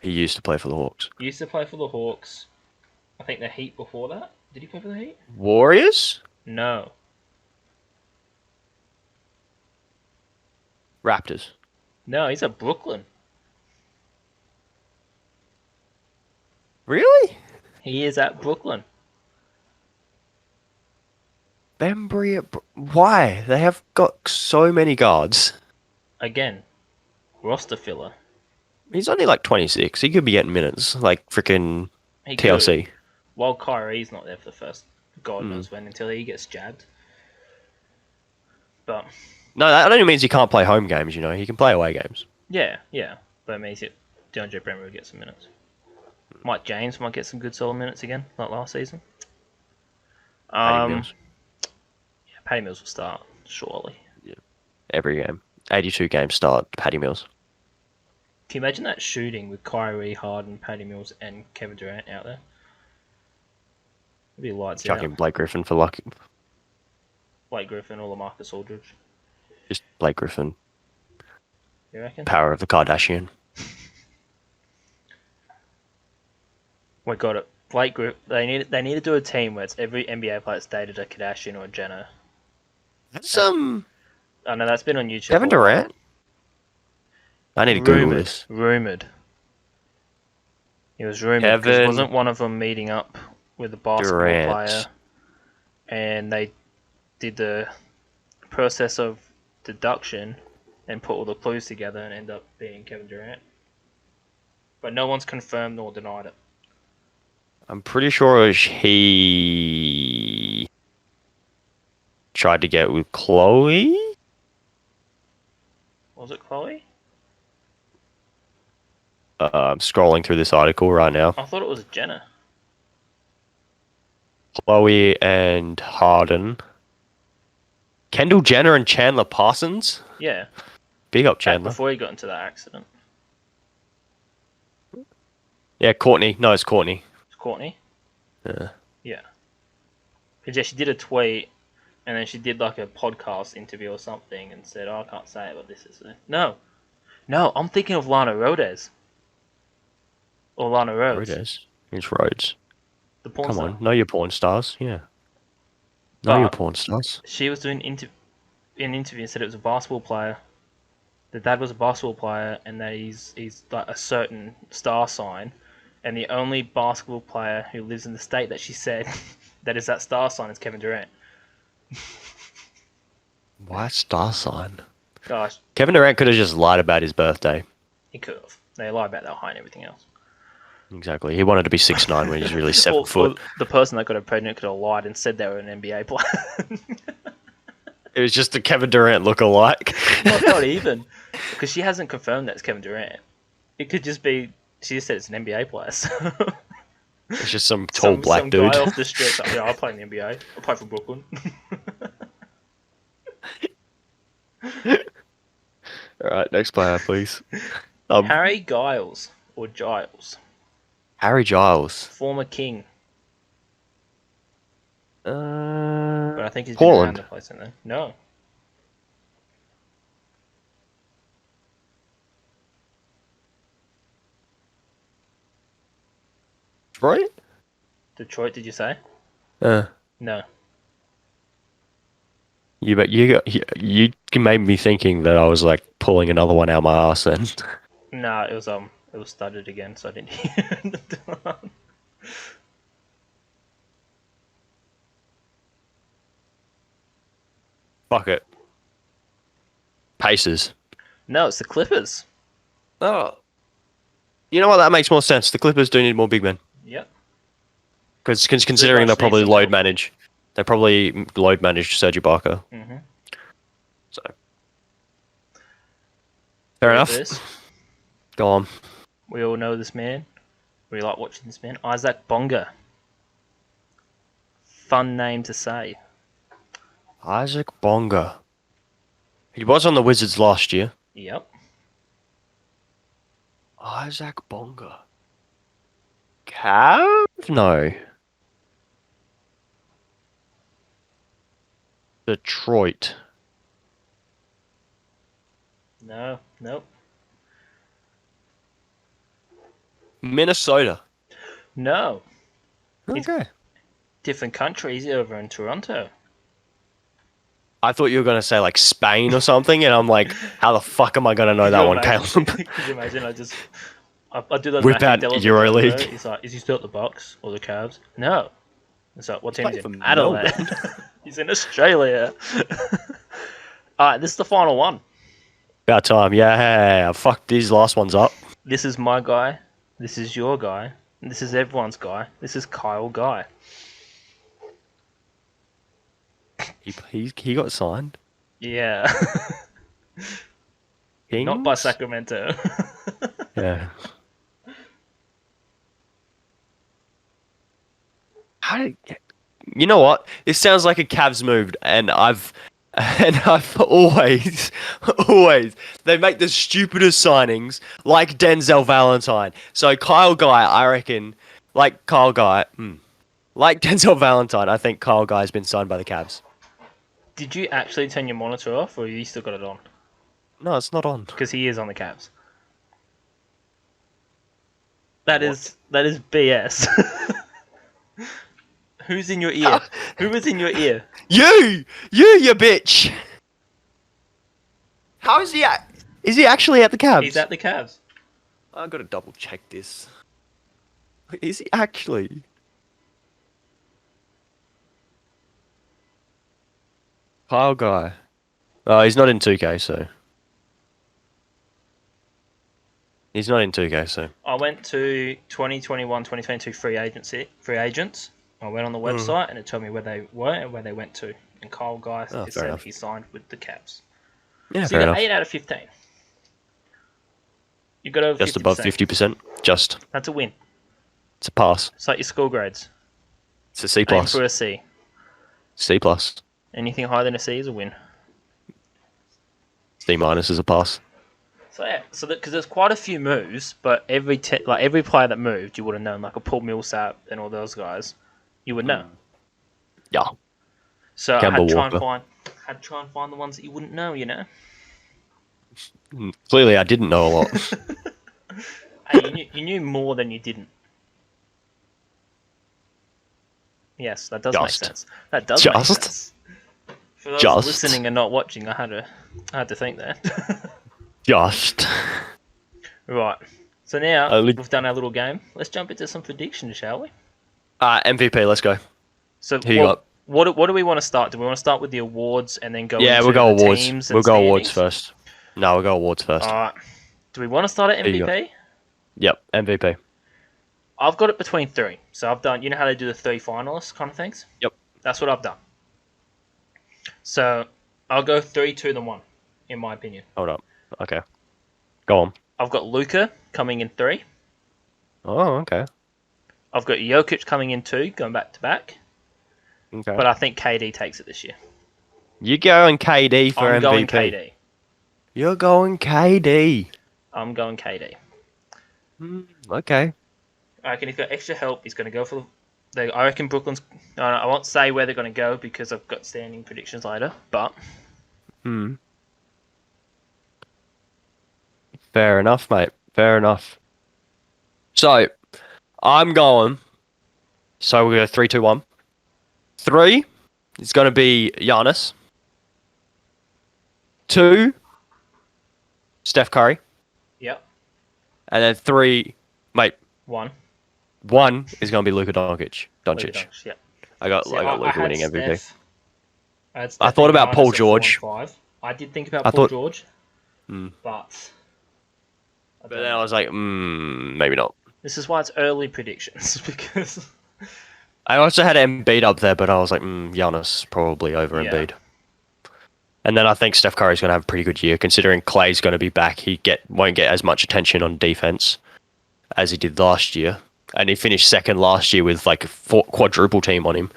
He used to play for the Hawks. He used to play for the Hawks. I think the Heat before that. Did he play for the Heat? Warriors? No. Raptors. No, he's at Brooklyn. Really? He is at Brooklyn. Bembry at... Why? They have got so many guards. Again, roster filler. He's only like 26. He could be getting minutes. Like freaking He TLC. could. While Kyrie's not there for the first God knows when until he gets jabbed. But No, that only means he can't play home games, you know. He can play away games. yeah. But it means DeAndre Bembry will get some minutes. Mike James might get some good solid minutes again, like last season. Patty Mills. Yeah, Patty Mills will start, surely. Yeah. Every game. 82 games start, Patty Mills. Can you imagine that shooting with Kyrie, Harden, Patty Mills, and Kevin Durant out there? It'd be lights out. Chucking Blake Griffin for luck. Blake Griffin or LaMarcus Aldridge. Just Blake Griffin. You reckon? Power of the Kardashian. We got it. Blake Griffin. They need to do a team where it's every NBA player that's dated a Kardashian or a Jenner. That's I know that's been on YouTube. Kevin Durant. I need to Google this. Rumored. It was rumored because wasn't one of them meeting up with a basketball player, and they did the process of deduction and put all the clues together and end up being Kevin Durant. But no one's confirmed nor denied it. I'm pretty sure he tried to get with Chloe. Was it Chloe? I'm scrolling through this article right now. I thought it was Jenner. Chloe and Harden. Kendall Jenner and Chandler Parsons. Yeah. Big up Chandler. Before he got into that accident. Yeah, Courtney. No, it's Courtney. It's Courtney? Yeah. Yeah. Because yeah, she did a tweet and then she did like a podcast interview or something and said, oh, I can't say it, but this is it. No, I'm thinking of Lana Rhodes. Or Lana Rhodes. Rhodes. It's Rhodes. The porn Come star. on, know your porn stars. Yeah. Know your porn stars. She was doing an interview and said it was a basketball player. The dad was a basketball player and that he's like a certain star sign. And the only basketball player who lives in the state that she said that is that star sign is Kevin Durant. Why star sign? Gosh, Kevin Durant could have just lied about his birthday. he could have. They lie about that height and everything else. Exactly. He wanted to be 6'9" when he's really 7 foot. Or the person that got her pregnant could have lied and said they were an NBA player. It was just a Kevin Durant look-alike. Not even. Because she hasn't confirmed that it's Kevin Durant. It could just be, she just said it's an NBA player. So. It's just some tall black dude. Guy off the street. Like, yeah, I play in the NBA. I play for Brooklyn. Alright, next player, please. Harry Giles. Or Giles. Harry Giles. Former king. But I think he's Portland. been around the place in there. No. Detroit? Detroit, did you say? No. You made me thinking that I was like pulling another one out my ass then. No, it was studded again, so I didn't hear it. Fuck it. Pacers. No, it's the Clippers. Oh. You know what? That makes more sense. The Clippers do need more big men. Yep. Because considering they'll much need probably some load help. manage. They probably load manage Serge Ibaka. Mm-hmm. So. Fair enough. This. Go on. We all know this man. We like watching this man. Isaac Bonga. Fun name to say. Isaac Bonga. He was on the Wizards last year. Yep. Isaac Bonga. Cav? No. Detroit. No. Nope. Minnesota. No. Okay. Different countries over in Toronto. I thought you were going to say like Spain or something, and I'm like, how the fuck am I going to know that one, Caleb? Could you imagine? I do that. Whip out EuroLeague. He's like, is he still at the Bucks or the Cavs? No. It's like, what team is he playing in? for Adelaide. He's in Australia. Alright, this is the final one. About time. Yeah, fuck these last ones up. This is my guy. This is your guy. And this is everyone's guy. This is Kyle Guy. He got signed. Yeah. Not by Kings? Sacramento. Yeah. You know what? This sounds like a Cavs move, and I've always they make the stupidest signings like Denzel Valentine. So Kyle Guy, I reckon, like Denzel Valentine, I think Kyle Guy has been signed by the Cavs. Did you actually turn your monitor off, or you still got it on? No, it's not on. Because he is on the Cavs. That is BS. Who's in your ear? Who was in your ear? You bitch. How is he at? Is he actually at the Cavs? He's at the Cavs. I've got to double check this. Is he actually? Kyle Guy. Oh, he's not in 2K, so. He's not in 2K, so. I went to 2021-2022 free agents. I went on the website and it told me where they were and where they went to. And Kyle Guy said enough. he signed with the Cavs. Yeah, So fair you got enough. 8 out of 15. You got over 50%. Just above 50%. Just. That's a win. It's a pass. It's like your school grades. It's a C Aim plus. for a C. C plus. Anything higher than a C is a win. C minus is a pass. So yeah, because there's quite a few moves, but every player that moved, you would have known, like a Paul Millsap and all those guys, you would know. Yeah. So I Kemba had to try and find the ones that you wouldn't know, you know. Clearly, I didn't know a lot. Hey, you knew more than you didn't. Yes, that does make sense. That does make sense. For those listening and not watching, I had to think that. Just. Right. So now we've done our little game. Let's jump into some predictions, shall we? MVP, let's go. So Who you got? What do we want to start? Do we want to start with the awards and then go into we'll go the awards. teams and We'll go awards standings? first. No, we'll go awards first. Alright. Do we want to start at Who you got? MVP? Yep, MVP. I've got it between 3. So I've done, you know how they do the 3 finalists kind of things? Yep. That's what I've done. So I'll go 3, 2, then 1, in my opinion. Hold up. Okay. Go on. I've got Luka coming in 3. Oh, okay. I've got Jokic coming in 2, going back to back. Okay. But I think KD takes it this year. You're going KD for I'm MVP. going KD. You're going KD. I'm going KD. Okay. I reckon he's got extra help. He's going to go for I reckon Brooklyn's... I won't say where they're going to go because I've got standing predictions later, but... Fair enough, mate. Fair enough. So, I'm going... So, we'll go 3, 2, 1. 3 is going to be Giannis. 2, Steph Curry. Yep. And then 3... Mate, 1. 1 is going to be Luka Doncic. Luka Doncic, yep. I got Luka winning MVP. It's I thought definitely about Paul Giannis at 4 and George. 5. I did think about I Paul thought, George, mm, but I but don't then I know. was like, maybe not. This is why it's early predictions because I also had Embiid up there, but I was like, Giannis probably over yeah, Embiid. And then I think Steph Curry's going to have a pretty good year, considering Clay's going to be back. Won't get as much attention on defense as he did last year, and he finished second last year with like a quadruple team on him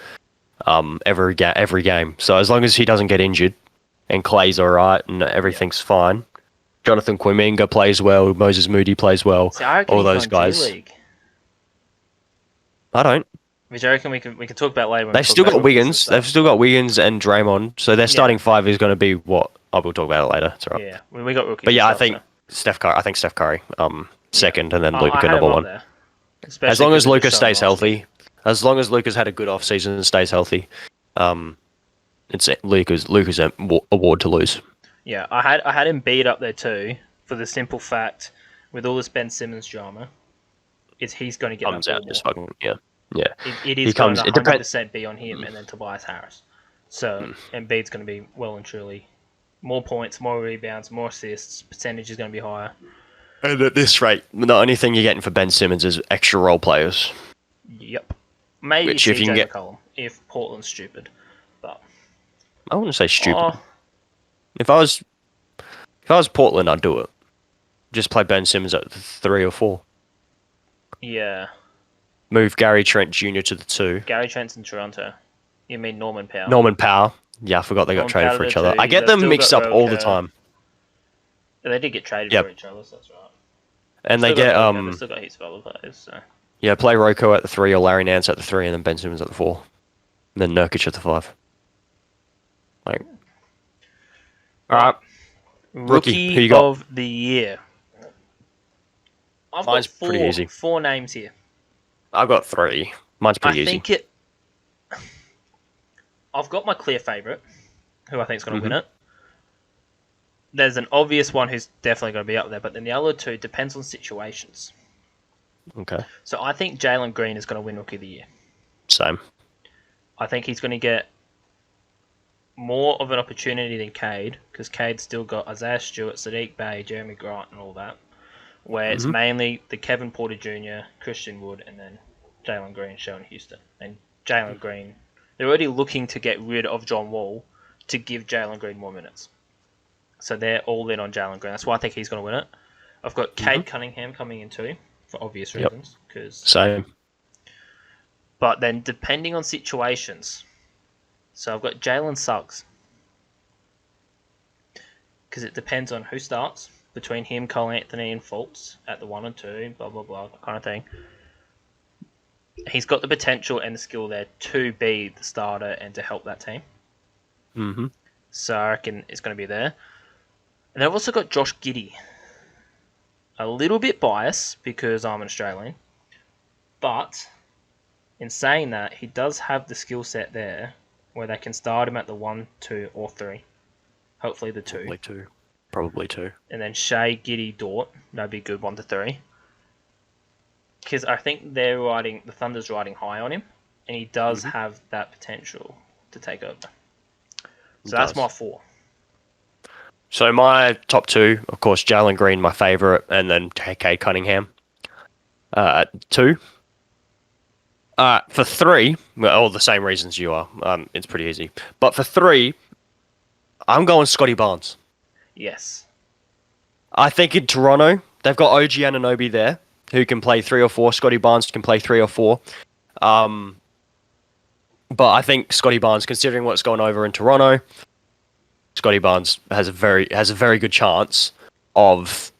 every game. So as long as he doesn't get injured and Clay's all right and yeah. everything's fine, Jonathan Kuminga plays well, Moses Moody plays well, See, I reckon all he's those going G guys. League. I don't. Which I reckon we can talk about later when we They've talk still about got rookies and Wiggins. They've stuff. still got Wiggins and Draymond. So their Yeah, starting five is going to be what? I will talk about it later. It's all right. yeah. We got rookies. But yeah, and I stuff, think so. Steph Curry. Second, and then I Luka had him number up one. there, As especially long as 'cause of just Luka showing stays last year. healthy, as long as Luka's had a good off season and stays healthy, it's Luka's award to lose. Yeah, I had him beat up there too for the simple fact with all this Ben Simmons drama, is he's going to get Comes that out ball just more. fucking yeah. It He is going comes. to It depends. 100% be on him and then Tobias Harris. So Embiid's going to be well and truly more points, more rebounds, more assists. Percentage is going to be higher. And at this rate, the only thing you're getting for Ben Simmons is extra role players. Yep. Maybe Which, if you CJ can get, McCollum if Portland's stupid, but I wouldn't say stupid. oh If I was Portland, I'd do it. Just play Ben Simmons at 3 or 4. yeah, Move Gary Trent Jr. to the 2. Gary Trent's in Toronto. You mean Norman Powell? Norman Powell. Yeah, I forgot they got Norman traded Powell for to each the other. 2. I get They've them still mixed got up all the Roker. time. They did get traded Yep. for each other, so that's right. And they Still get got Roker, they've still got heaps of other players. So. yeah, play Roko at the 3 or Larry Nance at the 3, and then Ben Simmons at the 4, and then Nurkic at the 5. Like, all right, Rookie who you got? of the year. I've Mine's got pretty easy. 4 names here. I've got 3. Mine's pretty I easy. think it. I've got my clear favourite, who I think is going to win it. There's an obvious one who's definitely going to be up there, but then the other two depends on situations. Okay, So I think Jalen Green is going to win Rookie of the Year. same. I think he's going to get more of an opportunity than Cade, because Cade's still got Isaiah Stewart, Sadiq Bey, Jeremy Grant, and all that. Where it's mainly the Kevin Porter Jr., Christian Wood, and then Jalen Green, Sheldon Houston. And Jalen Green, they're already looking to get rid of John Wall to give Jalen Green more minutes. So they're all in on Jalen Green. That's why I think he's going to win it. I've got Cade Cunningham coming in too, for obvious reasons. Same. But then depending on situations, so I've got Jalen Suggs. Because it depends on who starts between him, Cole Anthony, and Fultz at the 1 and 2, blah, blah, blah, that kind of thing. He's got the potential and the skill there to be the starter and to help that team. Mm-hmm. So I reckon it's going to be there. And I've also got Josh Giddey. A little bit biased because I'm an Australian. But in saying that, he does have the skill set there where they can start him at the 1, 2, or 3. Hopefully the 2. Probably two. And then Shea, Giddey, Dort. That'd be a good 1 to 3. Because I think the Thunder's riding high on him. And he does have that potential to take over. So that's my 4. So my top 2, of course, Jalen Green, my favourite, and then Cade Cunningham. 2. For 3, well, all the same reasons you are. It's pretty easy. But for 3, I'm going Scotty Barnes. Yes. I think in Toronto, they've got OG Anunoby there, who can play 3 or 4. Scotty Barnes can play 3 or 4. But I think Scotty Barnes, considering what's going over in Toronto, Scotty Barnes has a very good chance of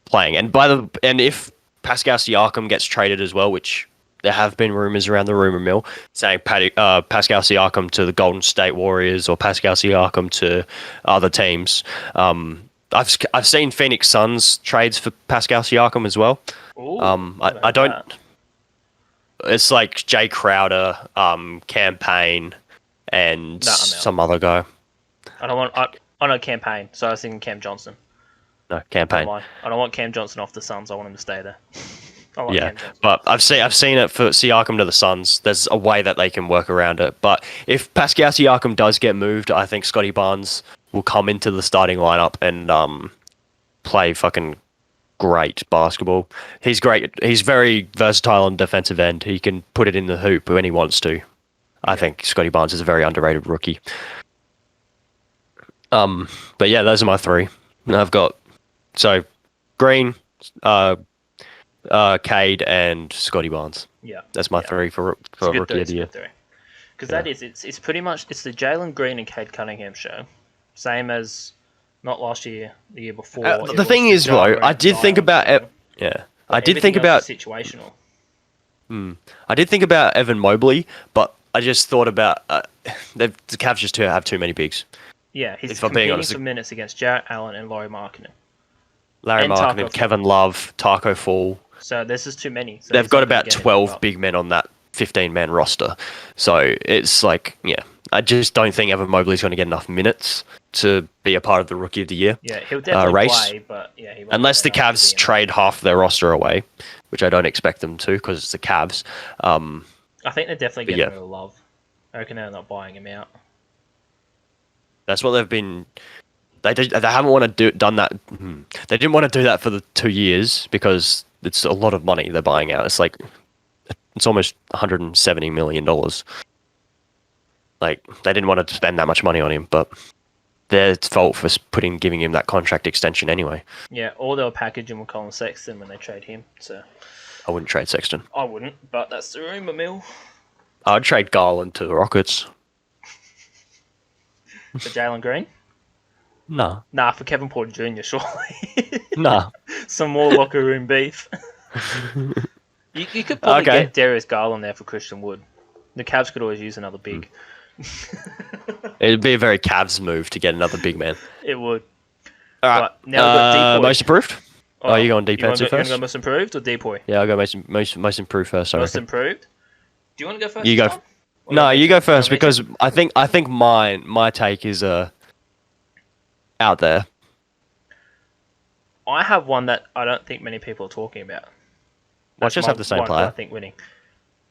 playing. And if Pascal Siakam gets traded as well, which there have been rumors around the rumor mill saying Pascal Siakam to the Golden State Warriors or Pascal Siakam to other teams. I've seen Phoenix Suns trades for Pascal Siakam as well. Ooh, I don't. that. It's like Jay Crowder, Campaign, and some other guy. I know Campaign, so I was thinking Cam Johnson. No, Campaign. I don't want Cam Johnson off the Suns. I want him to stay there. I like Yeah, Cam Johnson. but I've seen it for Siakam to the Suns. There's a way that they can work around it. But if Pascal Siakam does get moved, I think Scotty Barnes will come into the starting lineup and play fucking great basketball. He's great. He's very versatile on defensive end. He can put it in the hoop when he wants to. I think Scotty Barnes is a very underrated rookie. But yeah, those are my three. And I've got Green, Cade, and Scotty Barnes. Yeah, that's my three for rookie of the year. Because that is it's pretty much it's the Jalen Green and Cade Cunningham show, same as not last year, the year before. The thing is, though, I did think about it. Yeah, I did think about situational. I did think about Evan Mobley, but I just thought about the Cavs just have too many bigs. Yeah, he's competing for minutes against Jarrett Allen and Lauri Markkanen. Larry Markkanen, Kevin Love, Taco Fall. So this is too many. So they've got about 12 big men on that 15-man roster. So it's like, yeah, I just don't think Evan Mobley's going to get enough minutes to be a part of the Rookie of the Year Yeah, he'll definitely race. Play, but yeah, he won't unless the Cavs trade half their roster away, which I don't expect them to because it's the Cavs. I think they're definitely getting rid of Love. I reckon they're not buying him out. That's what they've been. They haven't want to done that. They didn't want to do that for the 2 years because it's a lot of money they're buying out. It's almost $170 million. Like they didn't want to spend that much money on him, but their fault for giving him that contract extension anyway. Yeah, or they'll package him with Colin Sexton when they trade him. So I wouldn't trade Sexton. I wouldn't, but that's the rumor mill. I'd trade Garland to the Rockets. For Jalen Green? Nah. Nah, for Kevin Porter Jr., surely. Nah. Some more locker room beef. You could probably get Darius Garland there for Christian Wood. The Cavs could always use another big. It'd be a very Cavs move to get another big man. It would. All right. Now we've got Depoy. Most improved? Oh, you going defensive first? You want to go most improved or Depoy? Yeah, I'll go most improved first. Sorry. Most improved? Do you want to go first? You go. No, you go first because I think my take is out there. I have one that I don't think many people are talking about. Let's just have the same player. I think winning.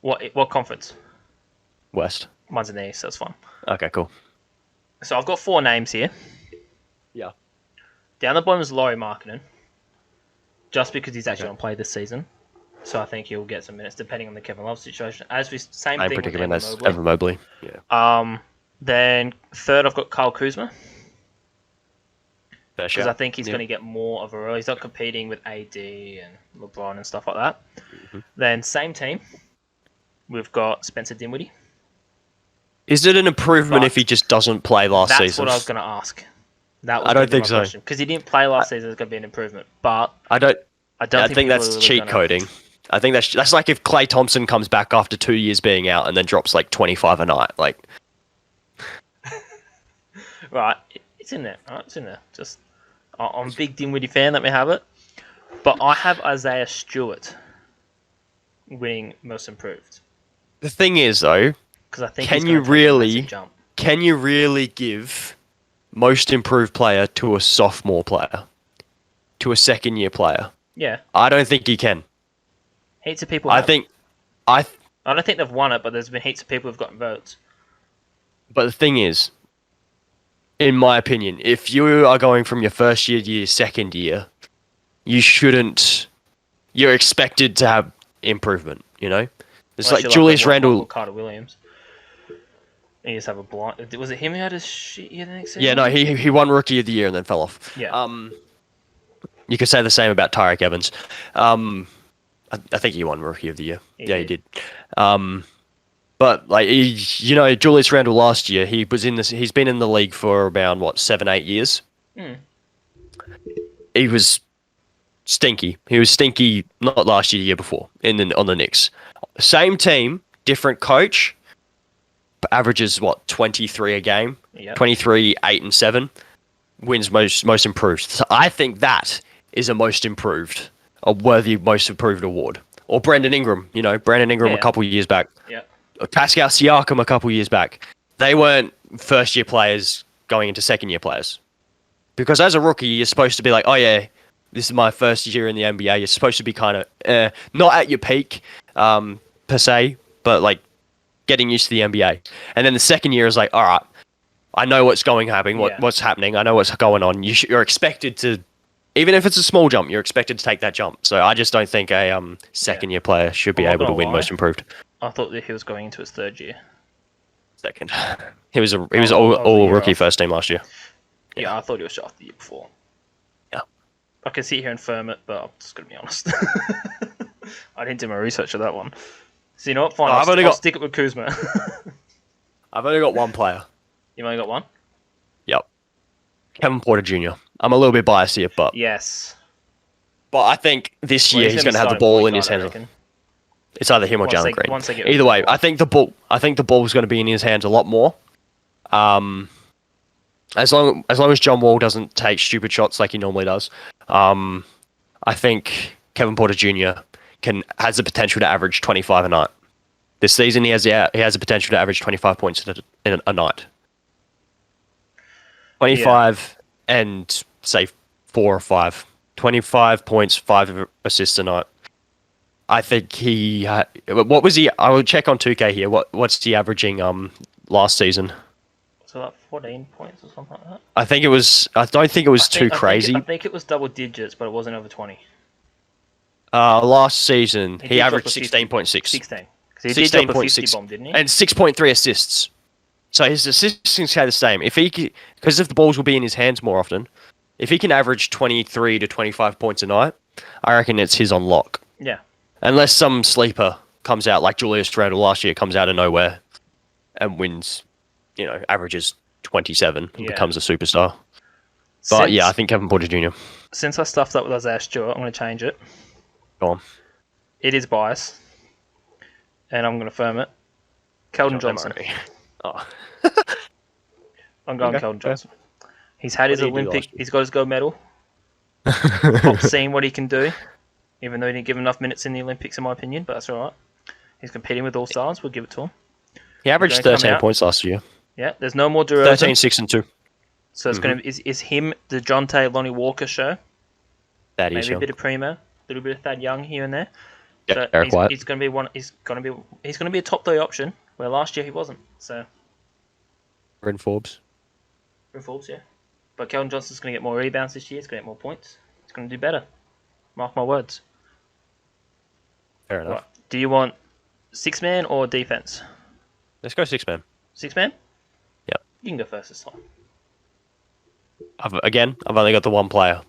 What conference? West. Mine's in the East. That's fine. Okay, cool. So I've got 4 names here. Yeah. Down the bottom is Lauri Markkanen, just because he's actually on play this season. So I think he'll get some minutes depending on the Kevin Love situation. Same thing with Evan Mobley. Yeah. Then third, I've got Kyle Kuzma. Because I think he's going to get more of a role. He's not competing with AD and LeBron and stuff like that. Mm-hmm. Then same team, we've got Spencer Dinwiddie. Is it an improvement if he just doesn't play last season? That's what I was going to ask. I don't think so. Because he didn't play last season, it's going to be an improvement. But I think that's cheat coding. I think that's like if Klay Thompson comes back after 2 years being out and then drops like 25 a night. Like, right, it's in there. Right, it's in there. Just I'm a big Dinwiddie fan. Let me have it. But I have Isaiah Stewart winning most improved. The thing is, though, because I think can you really give most improved player to a sophomore player, to a second year player? Yeah, I don't think you can. Heaps of people. I don't think they've won it, but there's been heaps of people who've gotten votes. But the thing is, in my opinion, if you are going from your first year to your second year, you're expected to have improvement, you know? It's like Julius Randle. Carter Williams. He just have a blind. Was it him who had a shit year the next season? Yeah, no, he won Rookie of the Year and then fell off. Yeah. You could say the same about Tyreek Evans. I think he won Rookie of the Year. He did. But like Julius Randle last year, he's been in the league for around 7-8 years. He was stinky. He was stinky not last year, the year before on the Knicks. Same team, different coach. Averages 23 a game. Yep. 23, 8 and 7. Wins most improved. So I think that is a worthy most improved award. Or Brandon Ingram, a couple years back. Yeah. Pascal Siakam a couple years back. They weren't first year players going into second year players. Because as a rookie, you're supposed to be like, oh yeah, this is my first year in the NBA. You're supposed to be kind of not at your peak per se, but like getting used to the NBA. And then the second year is like, all right, I know what's what's happening. I know what's going on. You're expected to, even if it's a small jump, you're expected to take that jump. So I just don't think a second year player should be able to win Most Improved. I thought that he was going into his third year. Second, he was all rookie first team last year. Yeah, I thought he was shot the year before. Yeah, I can sit here and firm it, but I'm just gonna be honest. I didn't do my research on that one. So you know what? Fine. I'll stick it with Kuzma. I've only got one player. You've only got one? Yep. Kevin Porter Jr. I'm a little bit biased here, but yes. But I think this year he's going to have the ball in his hands. It's either him or Jalen Green. Either way, I think the ball is going to be in his hands a lot more. As long as John Wall doesn't take stupid shots like he normally does, I think Kevin Porter Jr. has the potential to average 25 a night. This season he has the potential to average 25 points in a night. 25 and say 4 or 5. 25 points, 5 assists a night. I think what was he? I will check on 2K here. What's he averaging last season? So like 14 points or something like that. I don't think it was too crazy. I think it was double digits, but it wasn't over 20. Last season he averaged 16.6. 16. Because he did drop a 50 bomb, didn't he? And 6.3 assists. So his assists can stay the same. Because if the balls will be in his hands more often, if he can average 23 to 25 points a night, I reckon it's his on lock. Yeah. Unless some sleeper comes out like Julius Randle last year, comes out of nowhere and wins, averages 27 and becomes a superstar. But I think Kevin Porter Jr. Since I stuffed up with Isaiah Stewart, I'm going to change it. Go on. It is bias. And I'm going to firm it. Keldon Johnson. Oh. I'm going Keldon Johnson. He's had his Olympic. He's got his gold medal. I've seen what he can do, even though he didn't give enough minutes in the Olympics, in my opinion. But that's all right. He's competing with all stars. We'll give it to him. He averaged 13 points last year. Yeah, there's no more DeRozan. 13, 6, and 2. So it's going to is him the Lonnie Walker show. That is maybe a bit of Primo, a little bit of Thad Young here and there. Yeah, Eric White. He's going to be one. He's going to be a top 3 option. Where last year he wasn't. So. Bryn Forbes. Yeah. But Keldon Johnson's going to get more rebounds this year. He's going to get more points. He's going to do better. Mark my words. Fair enough. Right. Do you want 6-man or defense? Let's go 6-man. 6-man? Yep. You can go first this time. I've only got the one player.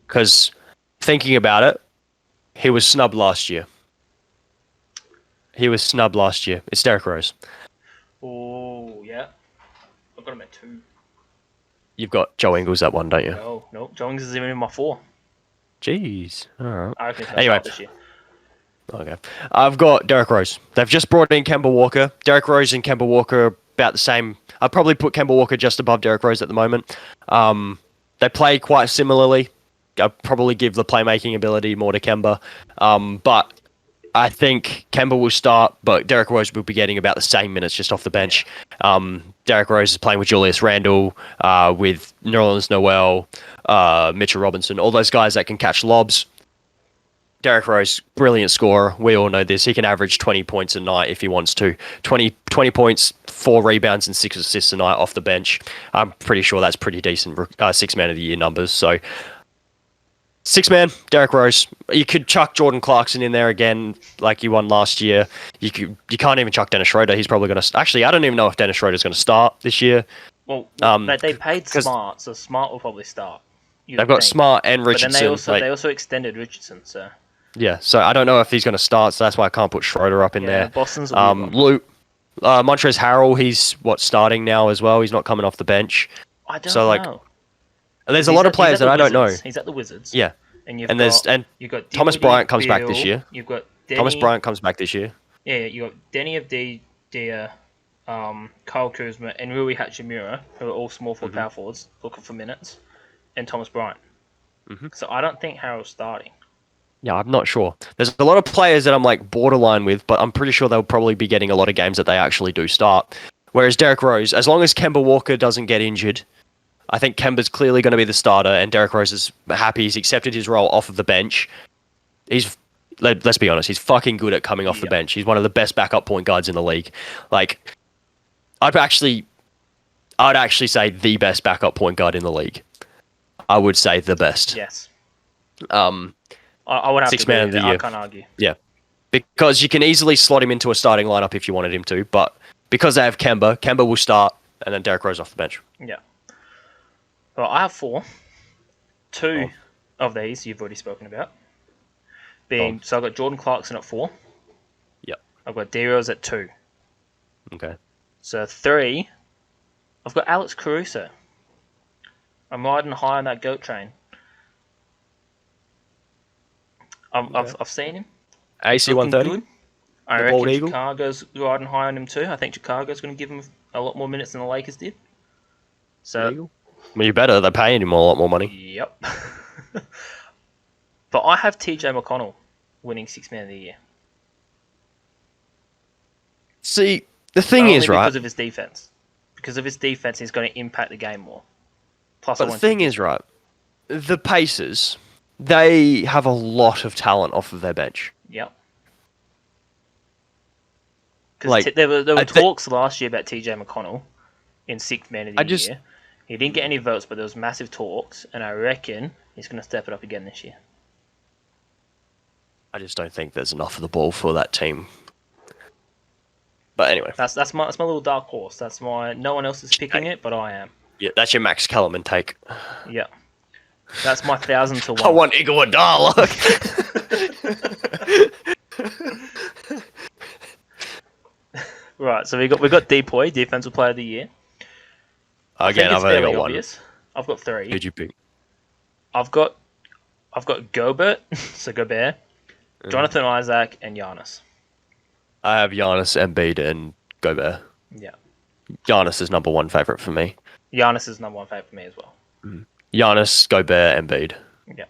Because thinking about it, he was snubbed last year. It's Derrick Rose. Oh, yeah. I've got him at 2. You've got Joe Ingles at 1, don't you? No. Joe Ingles is even in my 4. Jeez. All right. I reckon anyway. This year. Okay. I've got Derrick Rose. They've just brought in Kemba Walker. Derrick Rose and Kemba Walker are about the same. I'd probably put Kemba Walker just above Derrick Rose at the moment. They play quite similarly. I'd probably give the playmaking ability more to Kemba. But I think Kemba will start, but Derrick Rose will be getting about the same minutes just off the bench. Derrick Rose is playing with Julius Randle, with Nerlens Noel, Mitchell Robinson, all those guys that can catch lobs. Derrick Rose, brilliant scorer. We all know this. He can average 20 points a night if he wants to. 20 points, 4 rebounds, and 6 assists a night off the bench. I'm pretty sure that's pretty decent 6-man of the year numbers. So 6-man, Derrick Rose. You could chuck Jordan Clarkson in there again, like you won last year. You can't even chuck Dennis Schroeder. He's probably going to. Actually, I don't even know if Dennis Schroeder's going to start this year. Well, they paid Smart, so Smart will probably start. They've got Smart and Richardson. But then they also extended Richardson, so. Yeah, so I don't know if he's going to start, so that's why I can't put Schroeder up in there. Boston's Montrezl Harrell, he's starting now as well. He's not coming off the bench. I don't know. There's a lot of players that I don't know. He's at the Wizards. Yeah. And you've got Thomas Bryant comes back this year. You've got Thomas Bryant comes back this year. Yeah, you got Denny of Kyle Kuzma, and Rui Hachimura, who are all small forward power forwards looking for minutes, and Thomas Bryant. So I don't think Harrell's starting. Yeah, I'm not sure. There's a lot of players that I'm borderline with, but I'm pretty sure they'll probably be getting a lot of games that they actually do start. Whereas Derrick Rose, as long as Kemba Walker doesn't get injured, I think Kemba's clearly going to be the starter, and Derrick Rose is happy. He's accepted his role off of the bench. Let's be honest, he's fucking good at coming off the bench. He's one of the best backup point guards in the league. Like, I'd actually say the best backup point guard in the league. I would say the best. Yes. I would have Sixth to agree man of with the that. year. I can't argue. Yeah. Because you can easily slot him into a starting lineup if you wanted him to, but because they have Kemba will start, and then Derrick Rose off the bench. Yeah. Well, I have 4. 2 of these you've already spoken about. So I've got Jordan Clarkson at 4. Yep. I've got D-Rose at 2. Okay. So 3, I've got Alex Caruso. I'm riding high on that GOAT train. I've seen him. AC Looking 130. good. I The Bald reckon Eagle. Chicago's riding high on him too. I think Chicago's going to give him a lot more minutes than the Lakers did. So, Well, you better. They're paying him a lot more money. yep. But I have TJ McConnell winning Sixth Man of the Year. See, the thing is, right? Because of his defense. Because of his defense, he's going to impact the game more. Plus, But the thing is, right? The Pacers, they have a lot of talent off of their bench. Yep. Because there were talks last year about TJ McConnell in Sixth Man of the Year. He didn't get any votes, but there was massive talks, and I reckon he's going to step it up again this year. I just don't think there's enough of the ball for that team. But anyway, that's my little dark horse. That's my. No one else is picking it, but I am. Yeah, that's your Max Kellerman take. Yeah, that's my 1,000 to 1. I want Iguodala. Right, so we got Depoy, Defensive Player of the Year. Again, I've only got one. Obvious. I've got 3. Who'd you pick? I've got Gobert, so Gobert, Jonathan Isaac, and Giannis. I have Giannis, Embiid, and Gobert. Yeah. Giannis is number 1 favorite for me. Giannis is number 1 favorite for me as well. Giannis, Gobert, Embiid. Yeah.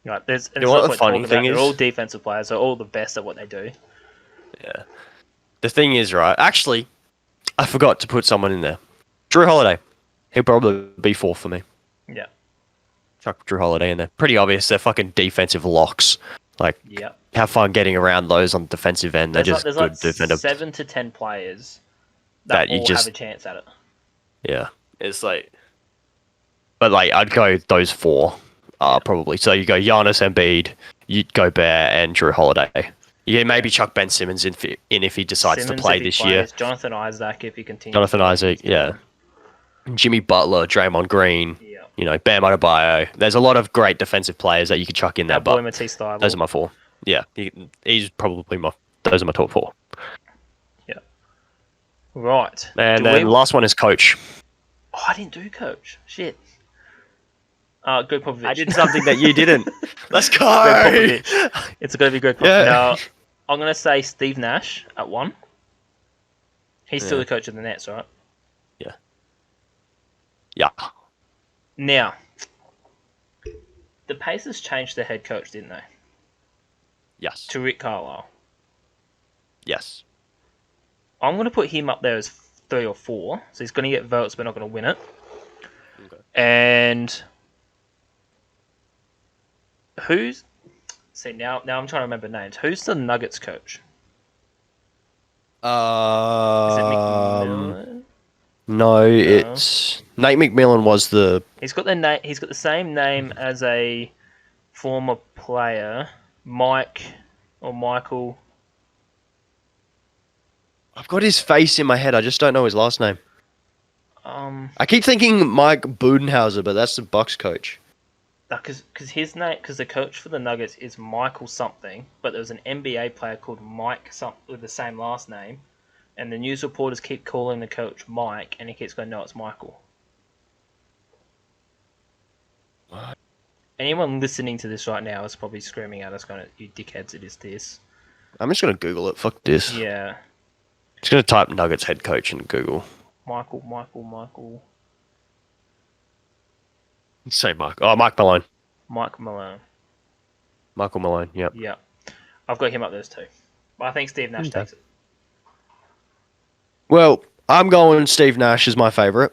Right. There's You know what the funny thing is? They're all defensive players. They're all the best at what they do. Yeah. The thing is, right? Actually, I forgot to put someone in there. Drew Holiday. He'll probably be 4th for me. Yeah. Chuck Drew Holiday in there. Pretty obvious. They're fucking defensive locks. Like, have fun getting around those on the defensive end. They're just good defenders. 7 to 10 players that all have a chance at it. Yeah. It's like... But, like, I'd go those 4, probably. So you go Giannis, Embiid, Gobert, and Drew Holiday. You can maybe chuck Ben Simmons in if he decides to play this year. Jonathan Isaac if he continues. Jonathan Isaac, yeah. Jimmy Butler, Draymond Green, Bam Adebayo. There's a lot of great defensive players that you could chuck in there, but those are my 4. Yeah, he's probably those are my top 4. Yeah. Right. And then the last one is coach. Oh, I didn't do coach. Shit. Greg Popovich. I did something that you didn't. Let's go. Greg Popovich. It's going to be Greg Popovich. Yeah. Now, I'm going to say Steve Nash at 1. He's still the coach of the Nets, right? Yeah. Yeah. Now, the Pacers changed their head coach, didn't they? Yes. To Rick Carlisle. Yes. I'm going to put him up there as 3 or 4. So he's going to get votes, but not going to win it. Okay. And who's... See, now I'm trying to remember names. Who's the Nuggets coach? Is it McMillan? No, it's... Nate McMillan was the... He's got the same name as a former player, Mike or Michael. I've got his face in my head. I just don't know his last name. I keep thinking Mike Budenhauser, but that's the Bucks coach. Because the coach for the Nuggets is Michael something, but there was an NBA player called Mike with the same last name, and the news reporters keep calling the coach Mike, and he keeps going, no, it's Michael. What? Anyone listening to this right now is probably screaming at us, going, you dickheads, it is this. I'm just going to Google it. Fuck this. Yeah. Just going to type Nuggets head coach in Google. Michael. Say Mike. Oh, Mike Malone. Mike Malone. Michael Malone, yep. Yeah. I've got him up there too. But I think Steve Nash takes it. Well, I'm going Steve Nash is my favourite.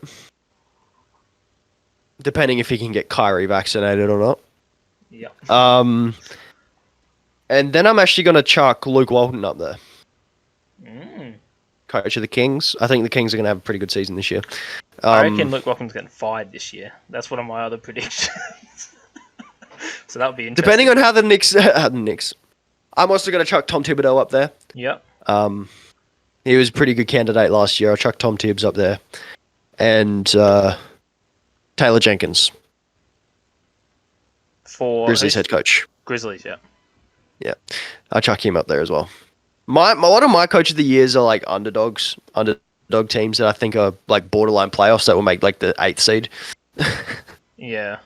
depending if he can get Kyrie vaccinated or not. Yeah. And then I'm actually going to chuck Luke Walton up there, Mm. coach of the Kings. I think the Kings are going to have a pretty good season this year. I reckon Luke Walton's getting fired this year. That's one of my other predictions. So that would be interesting. Depending on how the Knicks, I'm also going to chuck Tom Thibodeau up there. Yep. He was a pretty good candidate last year. I'll chuck Tom Tibbs up there, and Taylor Jenkins, For Grizzlies head coach. Grizzlies, yeah. Yeah, I'll chuck him up there as well. My one of my coach of the years are like underdog teams that I think are like borderline playoffs that will make like the 8th seed. Yeah.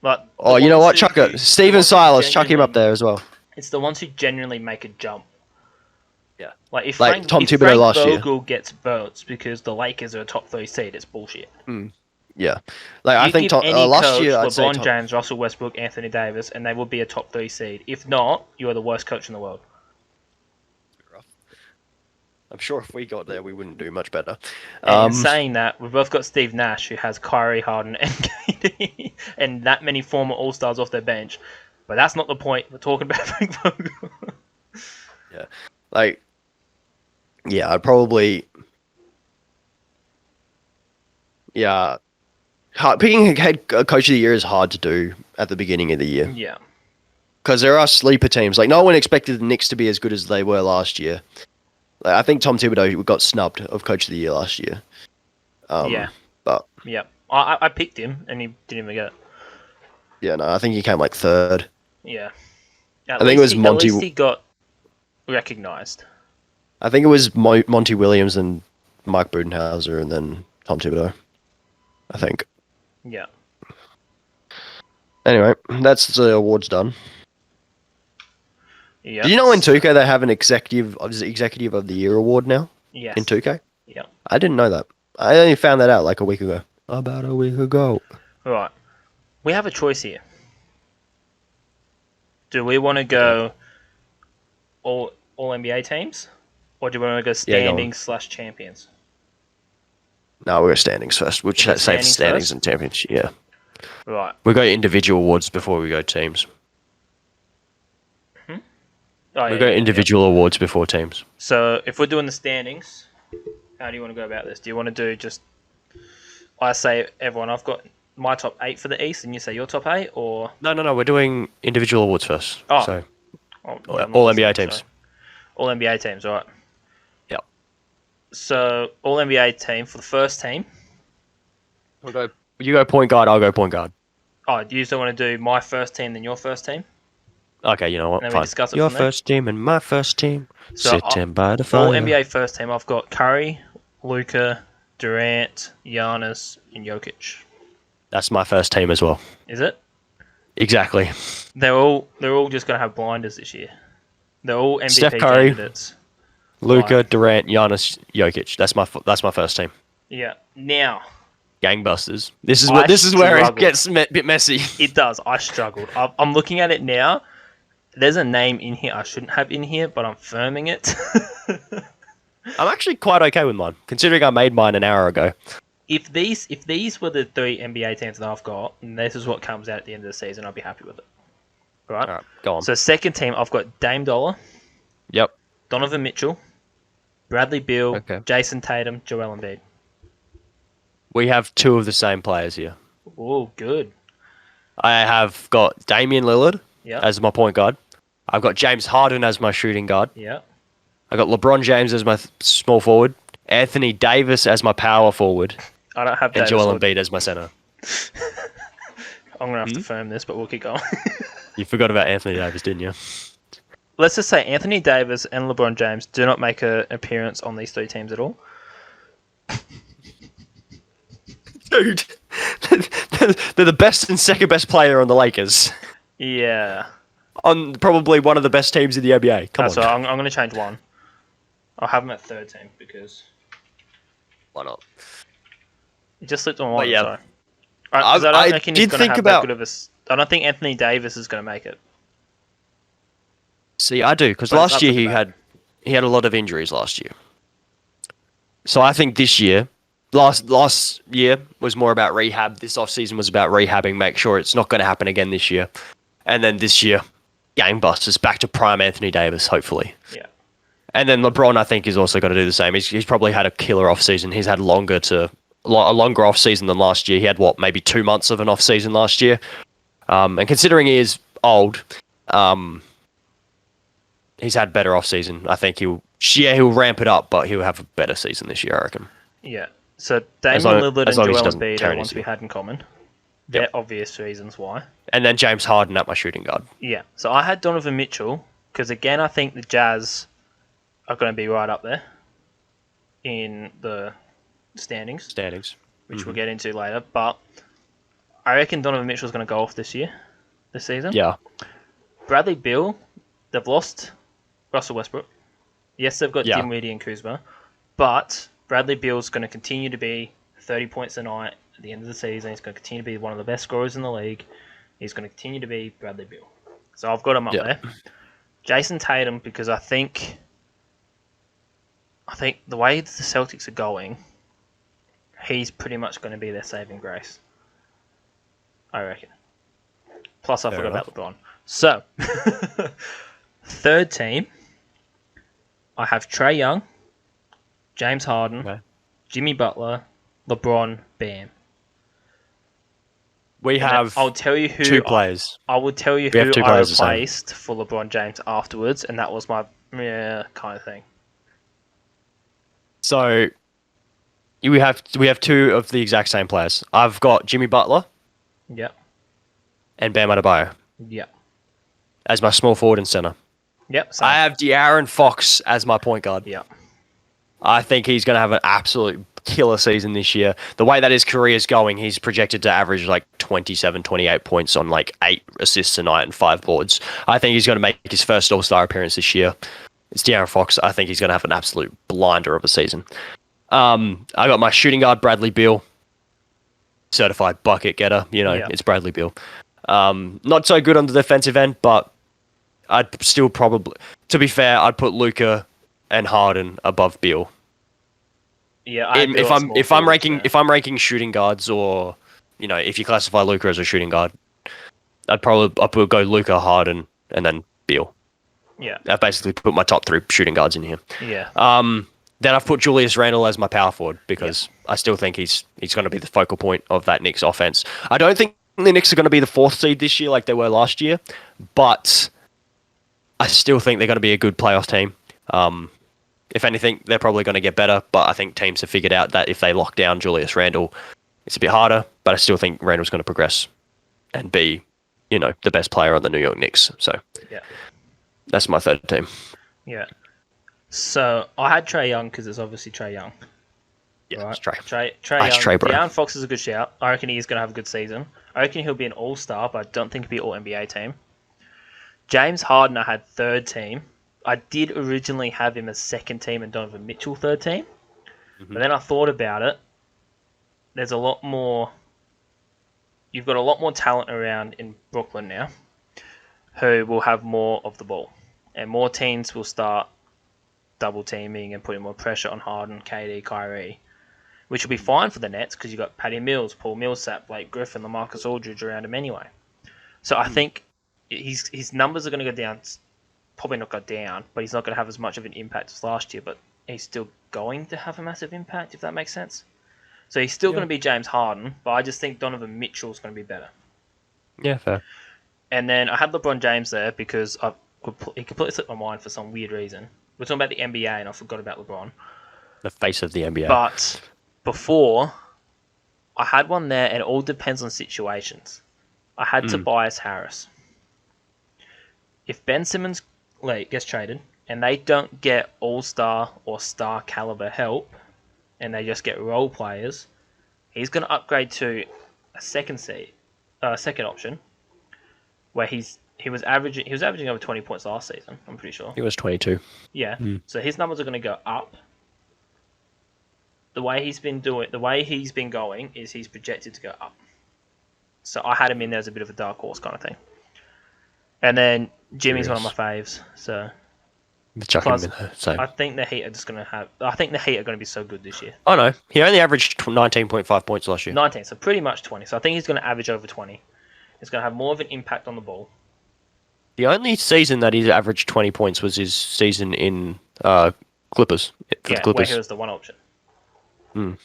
But Oh, you know what? Chuck it. Steven Silas, chuck him up there as well. It's the ones who genuinely make a jump. Yeah. Like if Like Frank, Tom if Thibodeau Frank last year. Vogel gets votes because the Lakers are a top 3 seed, it's bullshit. Yeah. Like I You think give any last coach, year I'd say LeBron James, Russell Westbrook, Anthony Davis, and they will be a top 3 seed. If not, you are the worst coach in the world. I'm sure if we got there, we wouldn't do much better. And in saying that, we've both got Steve Nash, who has Kyrie, Harden, and KD, and that many former All-Stars off their bench. But that's not the point. We're talking about Frank Vogel. Yeah. Like, yeah, I'd probably... Yeah. Picking a head coach of the year is hard to do at the beginning of the year. Yeah. Because there are sleeper teams. Like, no one expected the Knicks to be as good as they were last year. Like, I think Tom Thibodeau got snubbed of coach of the year last year. Yeah. But, Yeah. I picked him, and he didn't even get it. yeah, no, I think he came like 3rd. Yeah. I think it was Monty... At least he got recognised. I think it was Monty Williams and Mike Budenhauser and then Tom Thibodeau. I think. Yeah. Anyway, that's the awards done. Yeah. Do you know in 2K they have an executive of the year award now? Yes. In 2K? Yeah. I didn't know that. I only found that out like a week ago. About a week ago. Right. We have a choice here. Do we want to go all NBA teams? Or do we want to go standings / champions? No, we're standings first. We'll say standings first? and championship. Yeah. Right. We go individual awards before we go teams. Oh, We go individual awards before teams. So if we're doing the standings, how do you want to go about this? Do you want to do just... I say, everyone, I've got my top 8 for the East, and you say your top 8, or... No. We're doing individual awards first. Oh. So, yeah, all NBA teams. Sorry. All NBA teams, all right. Yep. So, all NBA team for the first team. You go point guard, I'll go point guard. Oh, do you still want to do my first team, then your first team? Okay, you know what? And then Fine. we discuss it Your from there? first team and my first team. So Sitting by the fire. All NBA first team, I've got Curry, Luka, Durant, Giannis, and Jokic. That's my first team as well. Is it? Exactly. They're all just going to have blinders this year. They're all MVP Steph Curry, candidates. Luka, Right. Durant, Giannis, Jokic. That's my first team. Yeah. Now, Gangbusters. This is I where it struggled. gets a bit messy. it does. I struggled. I'm looking at it now. There's a name in here I shouldn't have in here, but I'm firming it. I'm actually quite okay with mine, considering I made mine an hour ago. If these were the 3 NBA teams that I've got, and this is what comes out at the end of the season, I'd be happy with it. Right? All right, go on. So second team, I've got Dame Dollar, Yep. Donovan Mitchell, Bradley Beal, Okay. Jason Tatum, Joel Embiid. We have 2 of the same players here. Oh, good. I have got Damian Lillard Yeah. as my point guard. I've got James Harden as my shooting guard. Yeah. I got LeBron James as my small forward. Anthony Davis as my power forward. I don't have And Davis. Joel Embiid as my center. I'm gonna have to firm this, but we'll keep going. You forgot about Anthony Davis, didn't you? Let's just say Anthony Davis and LeBron James do not make an appearance on these 3 teams at all. Dude, they're the best and second best player on the Lakers. Yeah. On probably one of the best teams in the NBA. Come on. So I'm going to change one. I'll have them at third team because Why not? it just slipped on one. yeah. Sorry. I don't I reckon he's did going to think have about- that good of a... I don't think Anthony Davis is going to make it. See, I do, because But it's last up year at the back. he had a lot of injuries last year. So I think this year, last year was more about rehab. This offseason was about rehabbing, make sure it's not going to happen again this year. And then this year, gangbusters, back to prime Anthony Davis, hopefully. Yeah. And then LeBron, I think, is also going to do the same. He's probably had a killer offseason. He's had a longer offseason than last year. He had, maybe 2 months of an offseason last year. And considering he is old, he's had better offseason. I think he'll ramp it up, but he'll have a better season this year, I reckon. Yeah. So Damian Lillard and Joel Embiid are ones we had in common. They're obvious reasons why. And then James Harden at my shooting guard. Yeah. So I had Donovan Mitchell because, again, I think the Jazz are going to be right up there in the standings. Which we'll get into later. But I reckon Donovan Mitchell's going to go off this season. Yeah. Bradley Beal, they've lost Russell Westbrook. Yes, they've got Dinwiddie and Kuzma. But Bradley Beal's going to continue to be 30 points a night at the end of the season. He's going to continue to be one of the best scorers in the league. He's going to continue to be Bradley Beal. So I've got him up there. Jason Tatum, because I think the way the Celtics are going, he's pretty much going to be their saving grace. I reckon. Plus, I forgot about LeBron. So, third team, I have Trae Young, James Harden, Jimmy Butler, LeBron, Bam. I'll tell you who 2 players. I will tell you who I replaced for LeBron James afterwards, and that was my kind of thing. So we have 2 of the exact same players. I've got Jimmy Butler. Yep. And Bam Adebayo. Yep. As my small forward and center. Yep. Same. I have De'Aaron Fox as my point guard. Yep. I think he's going to have an absolute killer season this year. The way that his career is going, he's projected to average 27, 28 points on 8 assists a night and 5 boards. I think he's going to make his first All-Star appearance this year. It's De'Aaron Fox. I think he's going to have an absolute blinder of a season. I got my shooting guard, Bradley Beal. Certified bucket getter. It's Bradley Beal. Not so good on the defensive end, but I'd still probably... To be fair, I'd put Luka and Harden above Beal. Yeah, if I'm ranking shooting guards, or if you classify Luka as a shooting guard, I'd go Luka, Harden, and then Beal. Yeah, I've basically put my top 3 shooting guards in here. Yeah. Then I've put Julius Randle as my power forward because I still think he's going to be the focal point of that Knicks offense. I don't think the Knicks are going to be the 4th seed this year like they were last year, but I still think they're going to be a good playoff team. If anything, they're probably going to get better, but I think teams have figured out that if they lock down Julius Randle, it's a bit harder, but I still think Randle's going to progress and be, the best player on the New York Knicks. So that's my 3rd team. Yeah. So I had Trae Young because it's obviously Trae Young. Yeah, right? it's Trae. Trae Young. Trae, bro. De'Aaron Fox is a good shout. I reckon he's going to have a good season. I reckon he'll be an all-star, but I don't think he'll be all-NBA team. James Harden I had 3rd team. I did originally have him as 2nd team and Donovan Mitchell 3rd team. Mm-hmm. But then I thought about it. There's a lot more... You've got a lot more talent around in Brooklyn now who will have more of the ball. And more teams will start double teaming and putting more pressure on Harden, KD, Kyrie, which will be fine for the Nets because you've got Patty Mills, Paul Millsap, Blake Griffin, LaMarcus Aldridge around him anyway. So I think his numbers are going to go down, probably not go down, but he's not going to have as much of an impact as last year, but he's still going to have a massive impact, if that makes sense. So he's still going to be James Harden, but I just think Donovan Mitchell's going to be better. Yeah, fair. And then I had LeBron James there because he completely slipped my mind for some weird reason. We're talking about the NBA, and I forgot about LeBron. The face of the NBA. But before, I had one there, and it all depends on situations. I had Tobias Harris. If Ben Simmons gets traded, and they don't get all-star or star caliber help, and they just get role players, he's going to upgrade to a second option, where he was averaging over 20 points last season, I'm pretty sure. He was 22. Yeah. So his numbers are going to go up. The way he's been going is he's projected to go up. So I had him in there as a bit of a dark horse kind of thing. And then Jimmy's one of my faves. So Chucking him Plus, in there. So I think the Heat are just going to have. I think the Heat are going to be so good this year. I know he only averaged 19.5 points last year. 19, so pretty much 20. So I think he's going to average over 20. He's going to have more of an impact on the ball. The only season that he averaged 20 points was his season in Clippers for the Yeah, where Clippers. he was the one option. Mm.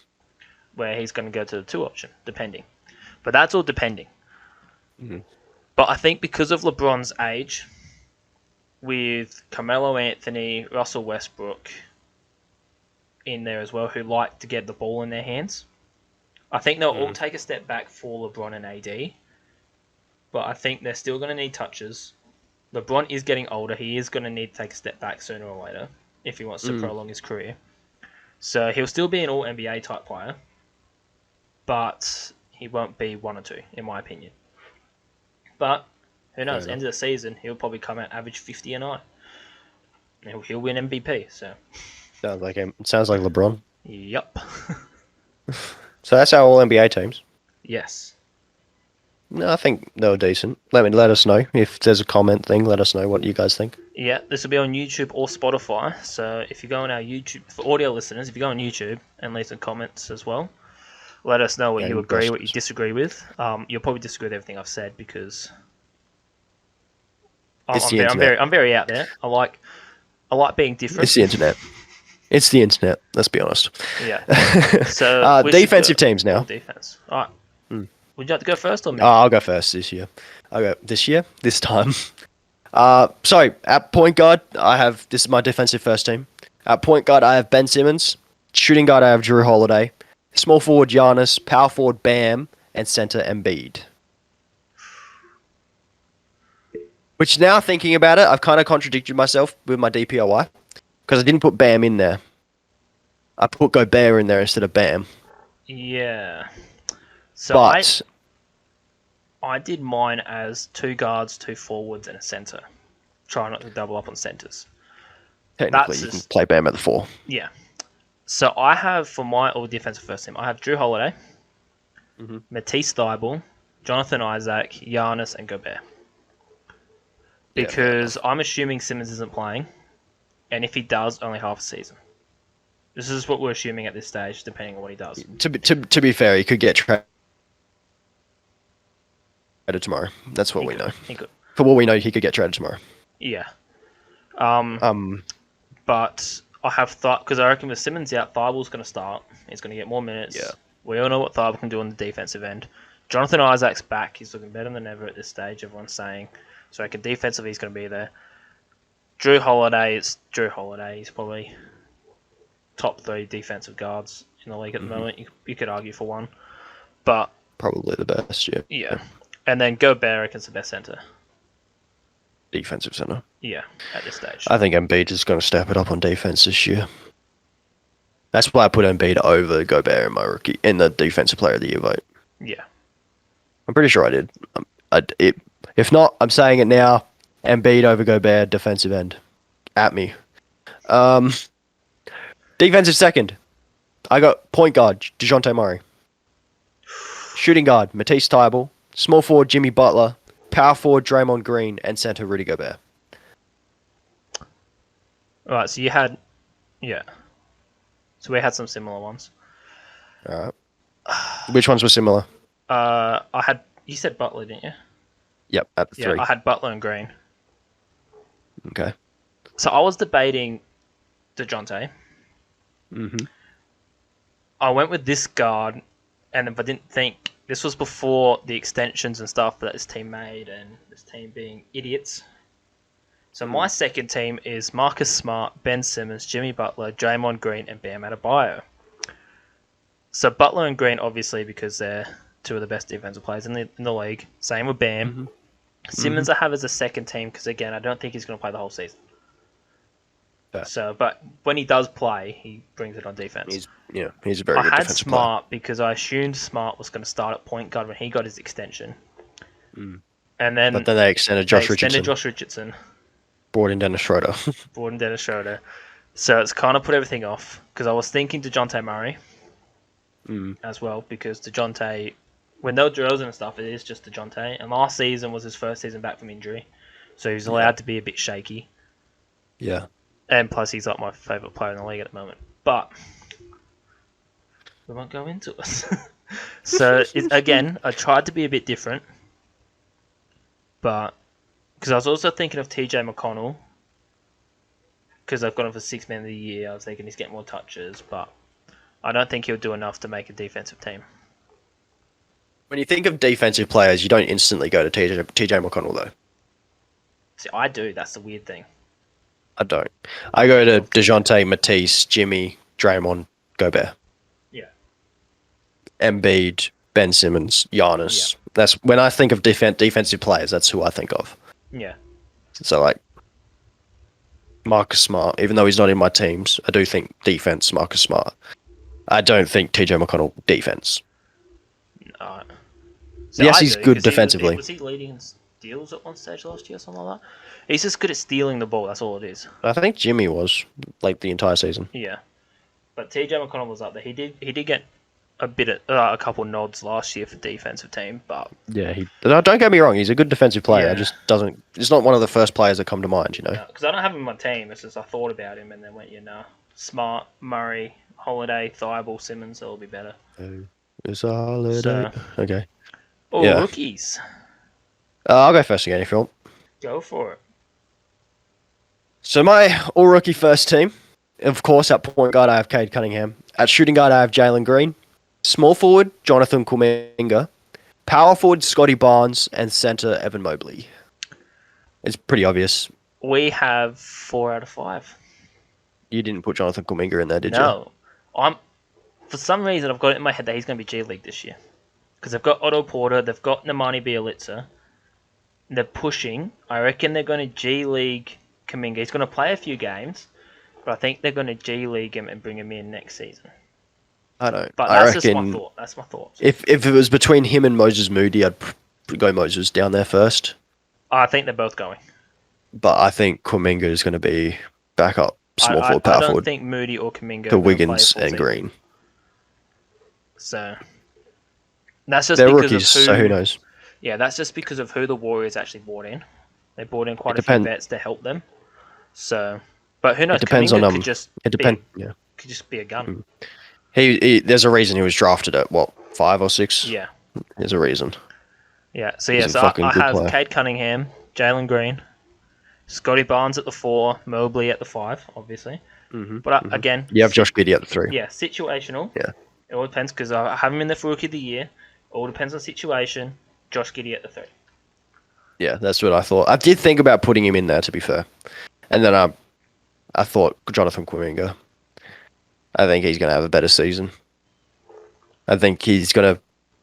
Where he's going to go to the two option, depending. But that's all depending. Mhm. But I think because of LeBron's age, with Carmelo Anthony, Russell Westbrook in there as well, who like to get the ball in their hands, I think they'll all take a step back for LeBron and AD. But I think they're still going to need touches. LeBron is getting older. He is going to need to take a step back sooner or later if he wants to prolong his career. So he'll still be an all-NBA type player, but he won't be one or two, in my opinion. But who knows? End of the season, he'll probably come out average 50 a night. He'll win MVP. So Sounds like him. Sounds like LeBron. Yup. So that's our all NBA teams. Yes. No, I think they were decent. Let us know if there's a comment thing. Let us know what you guys think. Yeah, this will be on YouTube or Spotify. So if you go on our YouTube, for audio listeners, if you go on YouTube and leave some comments as well, let us know what you agree, what you disagree with. You'll probably disagree with everything I've said because I'm very out there. I like being different. It's the internet. It's the internet. Let's be honest. Yeah. So defensive teams now. Defense. All right. Would you like to go first or me? I'll go first this year. This time. So at point guard, this is my defensive first team. At point guard, I have Ben Simmons. Shooting guard, I have Drew Holiday. Small forward, Giannis. Power forward, Bam. And center, Embiid. Which now, thinking about it, I've kind of contradicted myself with my DPOY. Because I didn't put Bam in there. I put Gobert in there instead of Bam. Yeah. So but I did mine as 2 guards, 2 forwards, and a center. Try not to double up on centers. Technically, you can play Bam at the 4. Yeah. So I have, for my all defensive first team, I have Drew Holiday, Matisse Thybulle, Jonathan Isaac, Giannis, and Gobert. Because I'm assuming Simmons isn't playing, and if he does, only half a season. This is what we're assuming at this stage, depending on what he does. To be fair, he could get traded tomorrow. That's what we know. He could. For what we know, he could get traded tomorrow. Yeah. But I have thought, because I reckon with Simmons out, Thybulle's going to start. He's going to get more minutes. Yeah. We all know what Thybulle can do on the defensive end. Jonathan Isaac's back. He's looking better than ever at this stage, everyone's saying. So I reckon defensively he's going to be there. Drew Holiday is Drew Holiday. He's probably top 3 defensive guards in the league at the moment. You could argue for one. But probably the best, yeah. Yeah. And then Gobert, I reckon, is the best center. Defensive center. Yeah, at this stage. I think Embiid is going to step it up on defense this year. That's why I put Embiid over Gobert in my rookie in the defensive player of the year vote. Yeah. I'm pretty sure I did. If not, I'm saying it now. Embiid over Gobert, defensive end. At me. Defensive second. I got point guard, DeJounte Murray. Shooting guard, Matisse Thybulle. Small forward, Jimmy Butler. Power forward, Draymond Green. And center, Rudy Gobert. Alright, so you had... Yeah. So we had some similar ones. Alright. Which ones were similar? I had... You said Butler, didn't you? Yep, at the 3. I had Butler and Green. Okay. So I was debating DeJounte. I went with this guard, and if I didn't think... This was before the extensions and stuff that this team made, and this team being idiots. So my second team is Marcus Smart, Ben Simmons, Jimmy Butler, Draymond Green, and Bam Adebayo. So Butler and Green, obviously, because they're 2 of the best defensive players in the league. Same with Bam. Simmons I have as a second team because, again, I don't think he's going to play the whole season. Yeah. So, but when he does play, he brings it on defense. He's a very good defensive I had Smart because I assumed Smart was going to start at point guard when he got his extension. And then, but then they extended Josh Richardson. Brought in Dennis Schroeder. So it's kind of put everything off because I was thinking DeJounte Murray as well because DeJounte, when they're DeRozan and stuff, it is just DeJounte. And last season was his first season back from injury. So he was allowed to be a bit shaky. Yeah. And plus, he's not my favourite player in the league at the moment. But we won't go into it. So, again, I tried to be a bit different. But, because I was also thinking of TJ McConnell. Because I've got him for 6th man of the year. I was thinking he's getting more touches. But I don't think he'll do enough to make a defensive team. When you think of defensive players, you don't instantly go to TJ McConnell, though. See, I do. That's the weird thing. I don't. I go to DeJounte, Matisse, Jimmy, Draymond, Gobert. Yeah. Embiid, Ben Simmons, Giannis. Yeah. That's when I think of defensive players. That's who I think of. Yeah. So like Marcus Smart, even though he's not in my teams, I do think defense. Marcus Smart. I don't think TJ McConnell defense. No. Yes, he's good defensively. Was he leading in steals at one stage last year or something like that? He's just good at stealing the ball. That's all it is. I think Jimmy was like the entire season. Yeah. But TJ McConnell was up there. He did get a couple nods last year for defensive team, but yeah, don't get me wrong, he's a good defensive player. Yeah. I just doesn't. It's not one of the first players that come to mind, you know. Because I don't have him in my team. It's just I thought about him and then went, Smart, Murray, Holiday, Thibault, Simmons. That'll be better. It's a holiday. So, okay. Rookies. I'll go first again if you want. Go for it. So my all-rookie first team, of course, at point guard I have Cade Cunningham. At shooting guard I have Jalen Green. Small forward, Jonathan Kuminga. Power forward, Scotty Barnes. And center, Evan Mobley. It's pretty obvious. We have 4 out of 5. You didn't put Jonathan Kuminga in there, did you? No. For some reason, I've got it in my head that he's going to be G League this year. Because they've got Otto Porter, they've got Nemanja Bjelica. They're pushing. I reckon they're going to G League Kuminga. He's going to play a few games, but I think they're going to G League him and bring him in next season. I don't. But I that's reckon, just my thought. That's my thought. If it was between him and Moses Moody, I'd go Moses down there first. I think they're both going. But I think Kuminga is going to be back up, small forward, power forward. I don't forward. think Moody or Kuminga To are Wiggins play a full and season. Green. So that's just They're because rookies, of who, so who knows? Yeah, that's just because of who the Warriors actually brought in. They brought in quite a few vets to help them. So, but who knows? It depends Kuminga on could just could just be a gun. He there's a reason he was drafted at 5 or 6. Yeah. There's a reason. Yeah. So He's a I fucking good have player. Cade Cunningham, Jalen Green, Scotty Barnes at the 4, Mobley at the 5, obviously. But again, You have Josh Giddey at the 3. yeah, situational. Yeah. It all depends because I have him in there for Rookie of the Year. It all depends on situation. Josh Giddey at the 3. Yeah, that's what I thought. I did think about putting him in there, to be fair. And then I thought Jonathan Kuminga. I think he's going to have a better season. I think he's going to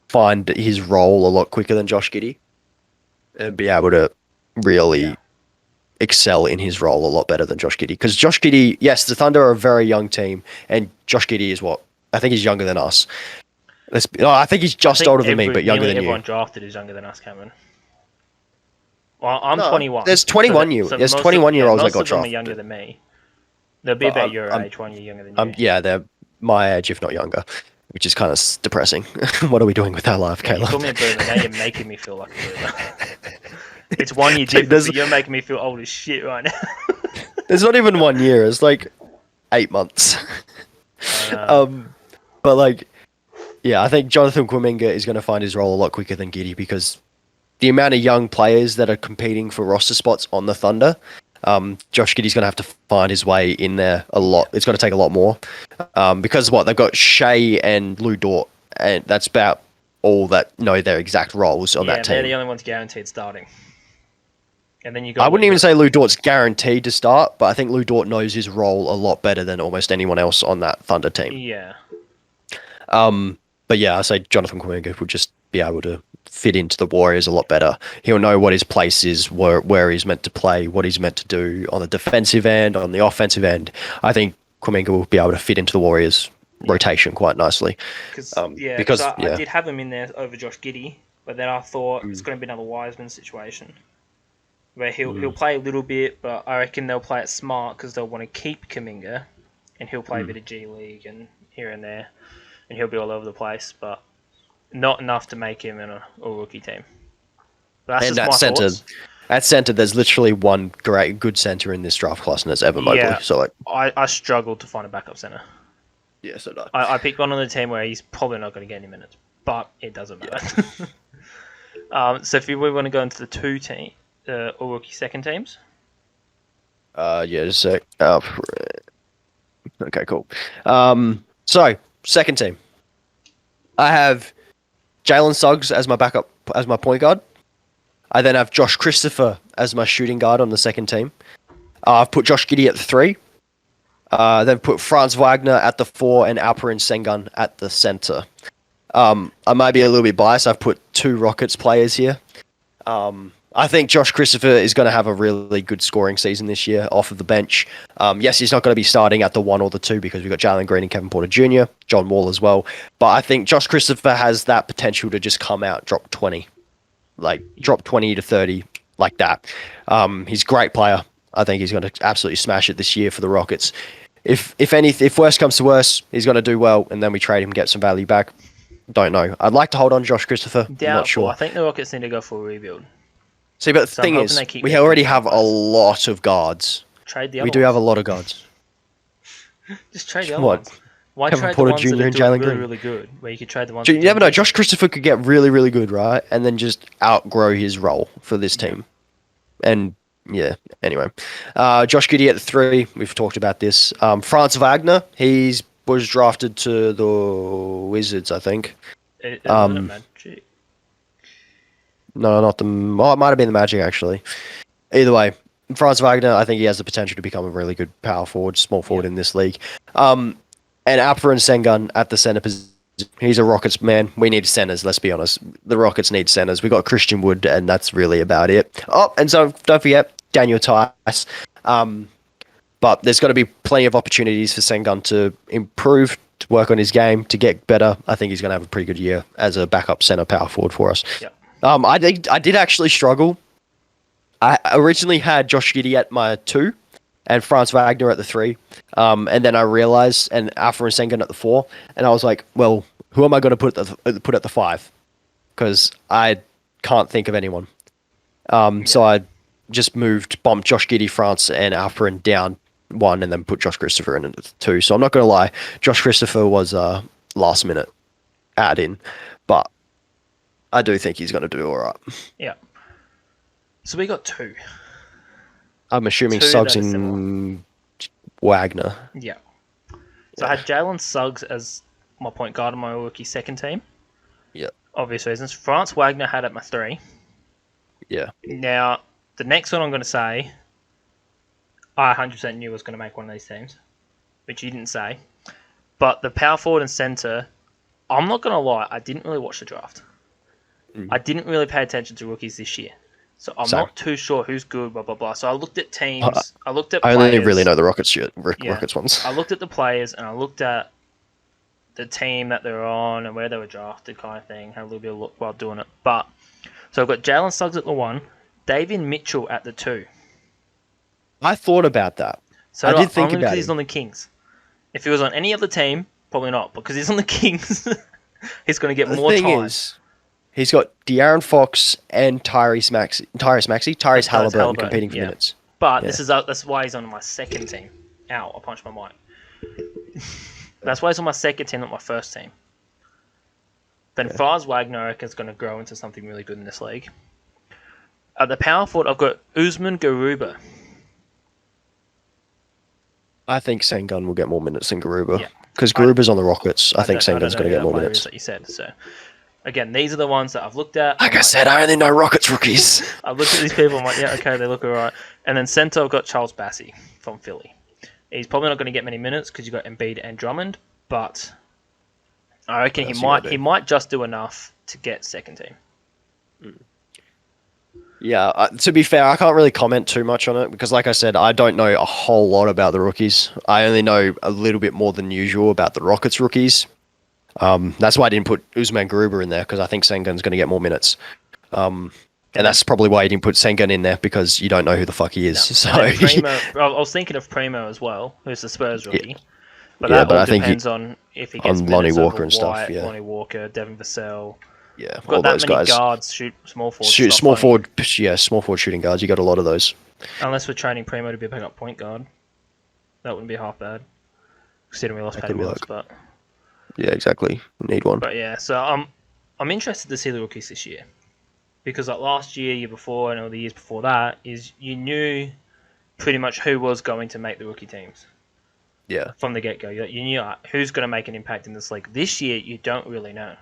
find his role a lot quicker than Josh Giddey. And be able to really excel in his role a lot better than Josh Giddey. Because Josh Giddey, yes, the Thunder are a very young team. And Josh Giddey is I think he's younger than us. I think he's just older than me, but younger than you. Everyone drafted is younger than us, Cameron. Well, I'm 21. There's 21-year-olds that got most of them are drafted. younger than me. They'll be about your age, 1 year younger than you. Yeah, they're my age, if not younger, which is kind of depressing. What are we doing with our life, You Caleb? call me a boomer, now you're making me feel like a boomer. It's 1 year difference, but you're making me feel old as shit right now. There's not even 1 year. It's like 8 months. But like, yeah, I think Jonathan Kuminga is going to find his role a lot quicker than Giddey because the amount of young players that are competing for roster spots on the Thunder, Josh Giddey's going to have to find his way in there a lot. It's going to take a lot more because they've got Shea and Lou Dort, and that's about all that know their exact roles on that team. They're the only ones guaranteed starting. And then you got. I wouldn't even say Lou Dort's guaranteed to start, but I think Lou Dort knows his role a lot better than almost anyone else on that Thunder team. Yeah. But yeah, I say Jonathan Quingo will just be able to fit into the Warriors a lot better. He'll know what his place is, where he's meant to play, what he's meant to do on the defensive end, on the offensive end. I think Kuminga will be able to fit into the Warriors' rotation quite nicely. Because I did have him in there over Josh Giddey, but then I thought it's going to be another Wiseman situation where he'll play a little bit, but I reckon they'll play it smart because they'll want to keep Kuminga, and he'll play a bit of G League and here and there, and he'll be all over the place, but not enough to make him in a rookie team. But that's And just that my center, thoughts. At center, there's literally one good center in this draft class, and it's Evan Mobley. Yeah. So like, I struggled to find a backup center. yeah, so no. I picked one on the team where he's probably not going to get any minutes, but it doesn't matter. So if we want to go into the two team, all rookie second teams. Yeah, just a sec. Okay, cool. So second team, I have Jalen Suggs as my backup, as my point guard. I then have Josh Christopher as my shooting guard on the second team. I've put Josh Giddey at the 3. Then put Franz Wagner at the 4 and Alperen Sengun at the center. I might be a little bit biased. I've put 2 Rockets players here. I think Josh Christopher is going to have a really good scoring season this year off of the bench. Yes, he's not going to be starting at the 1 or the 2 because we've got Jalen Green and Kevin Porter Jr., John Wall as well. But I think Josh Christopher has that potential to just come out, drop 20. Like, drop 20 to 30, like that. He's a great player. I think he's going to absolutely smash it this year for the Rockets. If worse comes to worse, he's going to do well, and then we trade him, get some value back. Don't know. I'd like to hold on Josh Christopher. Doubtful. I'm not sure. I think the Rockets need to go for a rebuild. See, but the thing is, we already have a lot of guards. Trade the other We do have a lot of guards. Just trade the other ones. Why Kevin trade Porter the ones Jr. that are and doing Jalen really, Green. really good, where you could trade the ones You never know. Josh Christopher could get really, really good, right? And then just outgrow his role for this team. And, yeah, anyway. Josh Giddey at the 3. We've talked about this. Franz Wagner, he was drafted to the Wizards, I think. Magic. No, not the... Oh, it might have been the Magic, actually. Either way, Franz Wagner, I think he has the potential to become a really good power forward, small forward in this league. And Alperen Sengun at the center position. He's a Rockets man. We need centers, let's be honest. The Rockets need centers. We got Christian Wood, and that's really about it. Oh, and so don't forget Daniel Tice. But there's got to be plenty of opportunities for Sengun to improve, to work on his game, to get better. I think he's going to have a pretty good year as a backup center power forward for us. Yep. I did actually struggle. I originally had Josh Giddey at my 2 and Franz Wagner at the 3. And then I realized, and Alperen Sengun at the 4. And I was like, well, who am I going to put at the 5? Because I can't think of anyone. So I just bumped Josh Giddey, Franz, and Alperen down 1 and then put Josh Christopher in at the 2. So I'm not going to lie, Josh Christopher was a last minute add in. But I do think he's going to do all right. Yeah. So we got 2. I'm assuming Suggs and Wagner. Yeah. So I had Jalen Suggs as my point guard on my rookie second team. Yeah. Obvious reasons. Franz Wagner had at my 3. Yeah. Now, the next one I'm going to say, I 100% knew was going to make one of these teams, which you didn't say. But the power forward and center, I'm not going to lie, I didn't really watch the draft. I didn't really pay attention to rookies this year. So I'm not too sure who's good, blah, blah, blah. So I looked at teams. I looked at players. I only really know the Rockets ones. I looked at the players and I looked at the team that they're on and where they were drafted kind of thing. Had a little bit of look while doing it. But so I've got Jalen Suggs at the 1, David Mitchell at the 2. I thought about that. So I did think only about because it. he's on the Kings. If he was on any other team, probably not. Because he's on the Kings, he's going to get more time. The thing is, he's got De'Aaron Fox and Tyrese Halliburton competing for minutes. But that's why he's on my second team. Ow, I punched my mic. That's why he's on my second team, not my first team. Then Franz Wagner, I reckon, is going to grow into something really good in this league. At the power forward, I've got Usman Garuba. I think Sengun will get more minutes than Garuba. Because Garuba's on the Rockets. I think Sengun's going to get more minutes. That you said. So, again, these are the ones that I've looked at. Like I said, I only know Rockets rookies. I've looked at these people, I'm like, yeah, okay, they look all right. And then center, I've got Charles Bassey from Philly. He's probably not going to get many minutes because you've got Embiid and Drummond, but I reckon he might just do enough to get second team. Yeah, to be fair, I can't really comment too much on it because, like I said, I don't know a whole lot about the rookies. I only know a little bit more than usual about the Rockets rookies. That's why I didn't put Usman Garuba in there because I think Sengun's going to get more minutes. And that's probably why you didn't put Sengun in there because you don't know who the fuck he is. No. So I was thinking of Primo as well, who's the Spurs rookie. But that all depends on if he gets on Lonnie minutes Walker over and stuff. White, Yeah. Lonnie Walker, Devin Vassell. Yeah, We've all got that those many guys. guards, small forwards. Shoot, It's not funny. small forward shooting guards. You got a lot of those. Unless we're training Primo to be a backup point guard. That wouldn't be half bad. Considering we lost That Patty could be Mills, like, but yeah, exactly. Need one. yeah. So I'm interested to see the rookies this year because like last year, year before, and all the years before that, is you knew pretty much who was going to make the rookie teams Yeah. from the get go. You knew who's going to make an impact in this league. This year, you don't really know.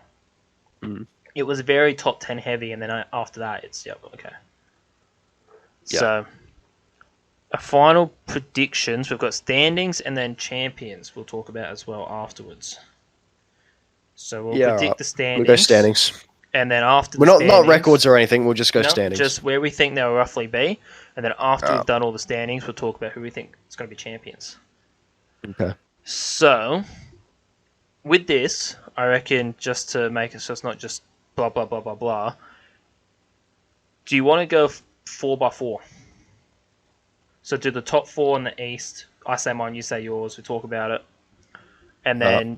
Mm. It was very top 10 heavy, and then after that, it's okay. Yeah. So, a final predictions. We've got standings and then champions. We'll talk about as well afterwards. So we'll predict right. the standings. We'll go standings. And then after We're the not standings, records or anything. We'll just go no, standings. just where we think they'll roughly be, and then after Alright. we've done all the standings, we'll talk about who we think is going to be champions. Okay. So, with this, I reckon just to make it so it's not just blah blah blah blah blah. Do you want to go 4x4? So do the top 4 in the East. I say mine, you say yours. We talk about it, and then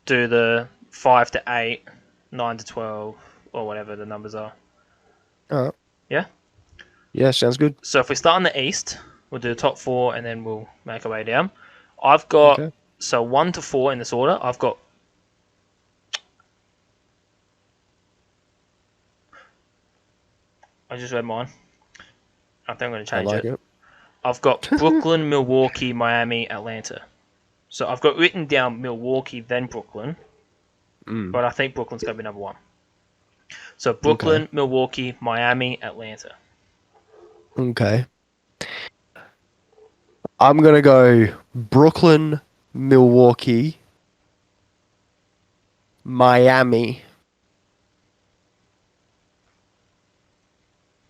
do the 5 to 8, 9 to 12, or whatever the numbers are. All right. Yeah. Yeah, sounds good. So if we start in the East, we'll do the top 4, and then we'll make our way down. I've got Okay. so 1 to 4 in this order. I've got. I just read mine. I think I'm going to change it. I've got Brooklyn, Milwaukee, Miami, Atlanta. So I've got written down Milwaukee, then Brooklyn. But I think Brooklyn's going to be number 1. So Brooklyn, Milwaukee, Miami, Atlanta. Okay. I'm going to go Brooklyn, Milwaukee, Miami.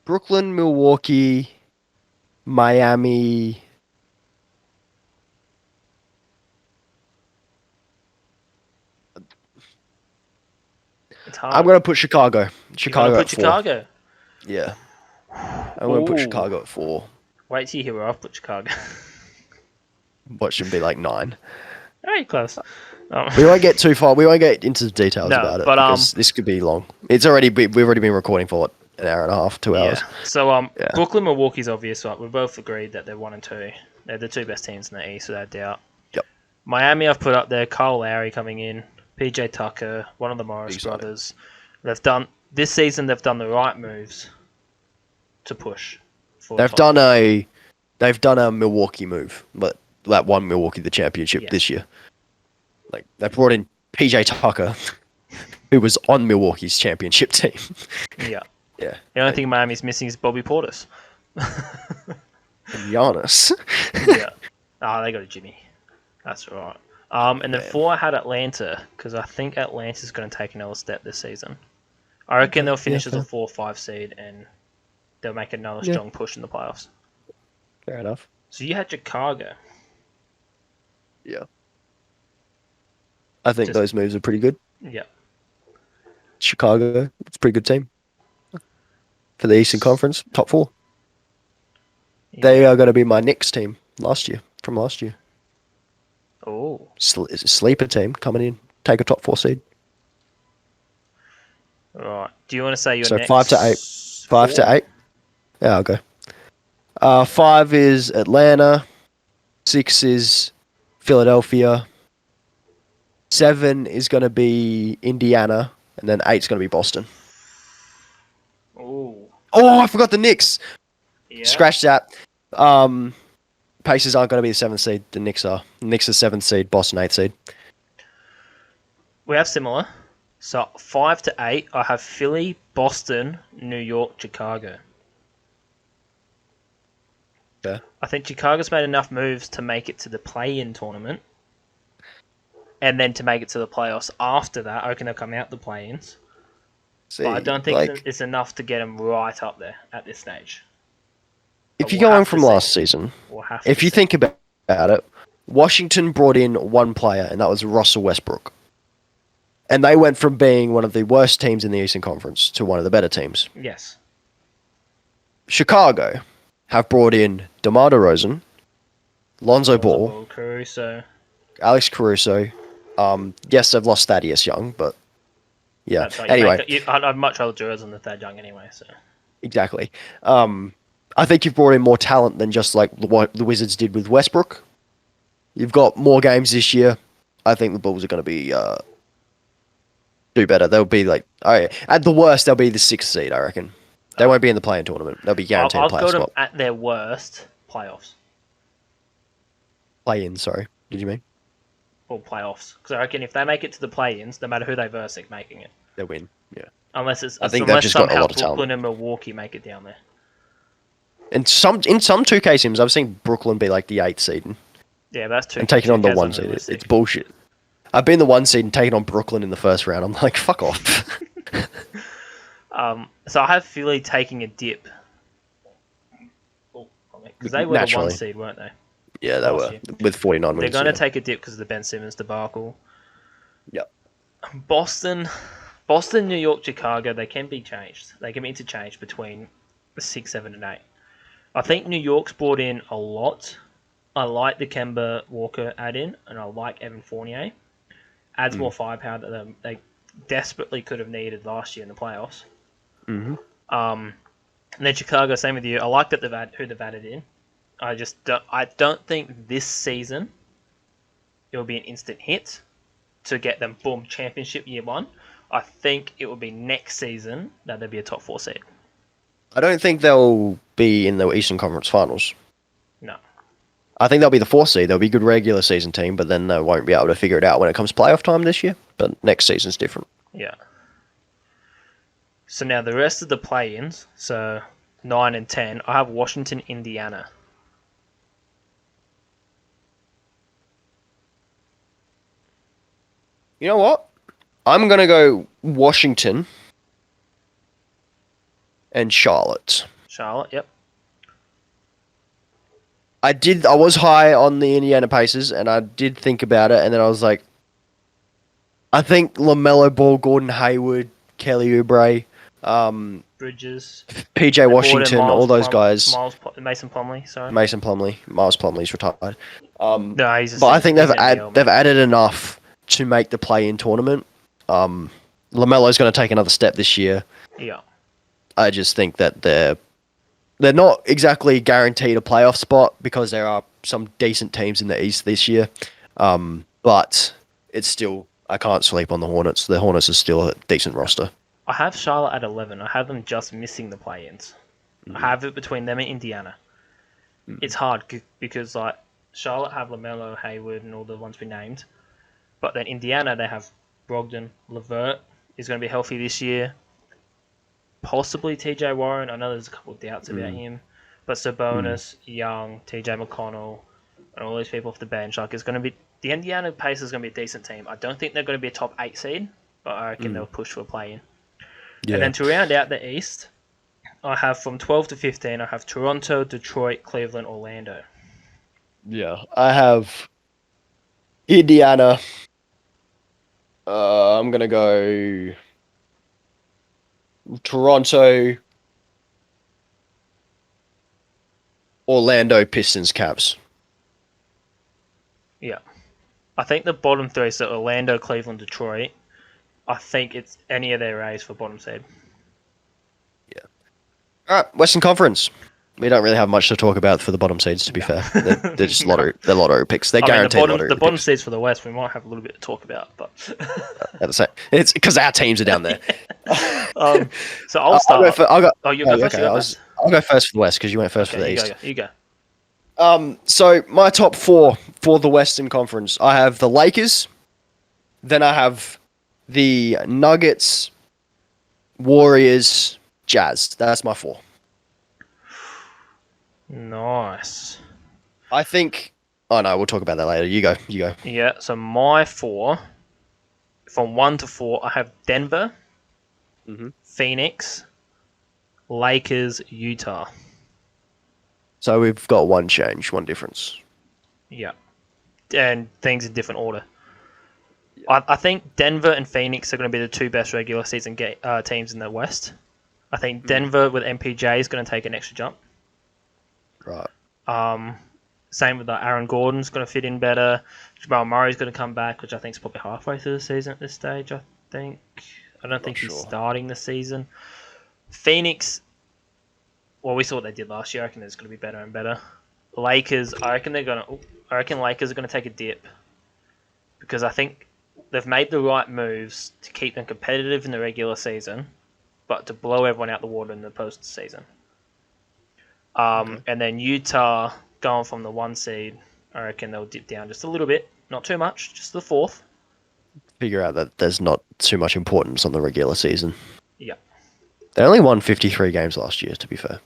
Brooklyn, Milwaukee, Miami. It's hard. I'm going to put Chicago. Chicago You're at put 4. Chicago. Yeah. I'm going to put Chicago at 4. Wait till you hear where I've put Chicago. What should be like 9. Very close. We won't get too far. We won't get into the details No, about it but, because this could be long. We've already been recording for what, an hour and a half, 2 hours. Yeah. So Brooklyn, Milwaukee's obvious. Right? We've both agreed that they're 1 and 2. They're the 2 best teams in the East, without doubt. Yep. Miami, I've put up there. Kyle Lowry coming in. PJ Tucker, one of the Morris brothers. They've done this season. They've done the right moves to push. They've done a Milwaukee move, but that won Milwaukee the championship this year. Like they brought in PJ Tucker, who was on Milwaukee's championship team. Yeah. Yeah. The only thing Miami's missing is Bobby Portis. Giannis. Yeah. They got a Jimmy. That's right. And then 4 I had Atlanta because I think Atlanta's going to take another step this season. I reckon they'll finish as a 4 or 5 seed and they'll make another strong push in the playoffs. Fair enough. So you had Chicago. Yeah. I think those moves are pretty good. Yeah. Chicago, it's a pretty good team. For the Eastern Conference, top 4. Yeah. They are going to be my Knicks team from last year. Oh. Sleeper team coming in, take a top 4 seed. Right. Do you want to say your next 5 to 8. 5 to 8. Yeah, I'll go. 5 is Atlanta. 6 is Philadelphia. 7 is going to be Indiana. And then 8 is going to be Boston. Oh, I forgot the Knicks. Yeah. Scratch that. Pacers aren't going to be the 7th seed. The Knicks are. The Knicks are 7th seed. Boston 8th seed. We have similar. So 5 to 8, I have Philly, Boston, New York, Chicago. Yeah. I think Chicago's made enough moves to make it to the play-in tournament. And then to make it to the playoffs after that. I reckon they'll come out the play-ins. But I don't think it's enough to get them right up there at this stage. If you go on from last season, if you think about it, Washington brought in one player, and that was Russell Westbrook. And they went from being one of the worst teams in the Eastern Conference to one of the better teams. Yes. Chicago have brought in DeMar DeRozan, Lonzo Ball, Caruso. Alex Caruso. Yes, they've lost Thaddeus Young, but Yeah. That's right. Anyway, I'd much rather Jazz than the Thad Young anyway. So exactly. I think you've brought in more talent than just like what the Wizards did with Westbrook. You've got more games this year. I think the Bulls are going to be do better. They'll be like, at the worst, they'll be the sixth seed. I reckon they won't be in the play-in tournament. They'll be guaranteed a I've playoff got them spot. at their worst playoffs. Play-in, sorry. Did you mean? Or playoffs. Because I reckon if they make it to the play-ins, no matter who they verse, they're making it. They'll win. Yeah. Unless they've just got a somehow lot of talent. Brooklyn and Milwaukee make it down there. In some 2K sims, I've seen Brooklyn be like the 8th seed Yeah, but that's too. and taking on the 1 seed. unrealistic. It's bullshit. I've been the 1 seed and taken on Brooklyn in the first round. I'm like, fuck off. So I have Philly taking a dip. Because they were Naturally. the 1 seed, weren't they? Yeah, they Last were year. with 49 wins. They're going to take a dip because of the Ben Simmons debacle. Yep. Boston, New York, Chicago, they can be changed. They can be interchanged between 6, 7, and 8. I think New York's brought in a lot. I like the Kemba Walker add-in, and I like Evan Fournier. Adds more firepower that they desperately could have needed last year in the playoffs. Mm-hmm. And then Chicago, same with you. I like that who they've added in. I don't think this season it will be an instant hit to get them boom championship year 1. I think it will be next season that they'll be a top 4 seed. I don't think they'll be in the Eastern Conference Finals. No. I think they'll be the 4th seed. They'll be a good regular season team, but then they won't be able to figure it out when it comes playoff time this year. But next season's different. Yeah. So now the rest of the play-ins, so 9 and 10, I have Washington, Indiana. You know what? I'm going to go Washington and Charlotte. Charlotte, yep. I was high on the Indiana Pacers, and I did think about it, and then I was like, I think LaMelo Ball, Gordon Hayward, Kelly Oubre, Bridges. PJ Washington, all those guys. Mason Plumlee, sorry. Mason Plumlee. Miles Plumlee's retired. No, he's but I think they've NBL, added enough to make the play-in tournament. LaMelo's going to take another step this year. Yeah. I just think that they're not exactly guaranteed a playoff spot because there are some decent teams in the East this year. But it's still, I can't sleep on the Hornets. The Hornets are still a decent roster. I have Charlotte at 11. I have them just missing the play-ins. I have it between them and Indiana. It's hard because like Charlotte have LaMelo, Hayward, and all the ones we named. But then Indiana, they have Brogdon. LeVert is going to be healthy this year. Possibly TJ Warren. I know there's a couple of doubts about him. But Sabonis, Young, TJ McConnell, and all these people off the bench. Like it's going to be the Indiana Pacers is going to be a decent team. I don't think they're going to be a top 8 seed, but I reckon they'll push for a play-in. Yeah. And then to round out the East, I have from 12 to 15, I have Toronto, Detroit, Cleveland, Orlando. Yeah, I have Indiana. I'm going to go Toronto, Orlando, Pistons, Cavs. Yeah. I think the bottom 3, so Orlando, Cleveland, Detroit, I think it's any of their A's for bottom seed. Yeah. All right, Western Conference. We don't really have much to talk about for the bottom seeds, to be fair. They're just lottery picks. They're guaranteed lottery picks. The bottom seeds for the West, we might have a little bit to talk about, but it's because our teams are down there. So I'll start. You go first. I'll go first for the West because you went first for the East. You go. So my top 4 for the Western Conference, I have the Lakers, then I have the Nuggets, Warriors, Jazz. That's my 4. Nice. I think. Oh no, we'll talk about that later. You go. Yeah. So my 4, from 1 to 4, I have Denver, Phoenix, Lakers, Utah. So we've got one change, one difference. Yeah. And things in different order. Yeah. I think Denver and Phoenix are going to be the 2 best regular season teams in the West. I think Denver with MPJ is going to take an extra jump. Right. Same with Aaron Gordon's going to fit in better. Jamal Murray's going to come back, which I think is probably halfway through the season at this stage, I think. I don't think he's sure. starting the season. Phoenix, well, we saw what they did last year. I reckon it's going to be better and better. Lakers, I reckon Lakers are going to take a dip because I think they've made the right moves to keep them competitive in the regular season, but to blow everyone out the water in the postseason. And then Utah going from the 1 seed, I reckon they'll dip down just a little bit, not too much, just the 4th. Figure out that there's not too much importance on the regular season. Yeah. They only won 53 games last year, to be fair.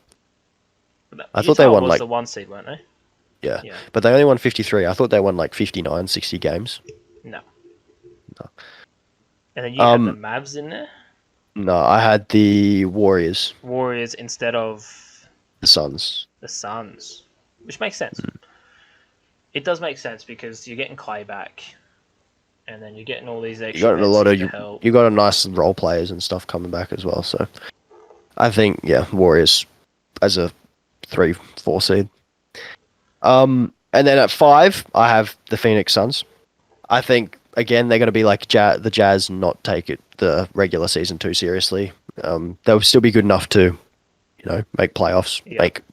I Utah thought they won was like the 1 seed, weren't they? yeah, but they only won 53. I thought they won like 59, 60 games. No. And then you had the Mavs in there? No, I had the Warriors. Warriors instead of The Suns. the Suns, which makes sense. It does make sense because you're getting Clay back, and then you're getting all these extra. You got a lot of help. you got a nice role players and stuff coming back as well. So I think Warriors as a 3-4 seed. And then at 5, I have the Phoenix Suns. I think again they're going to be like the Jazz, not take the regular season too seriously. They'll still be good enough to, make playoffs,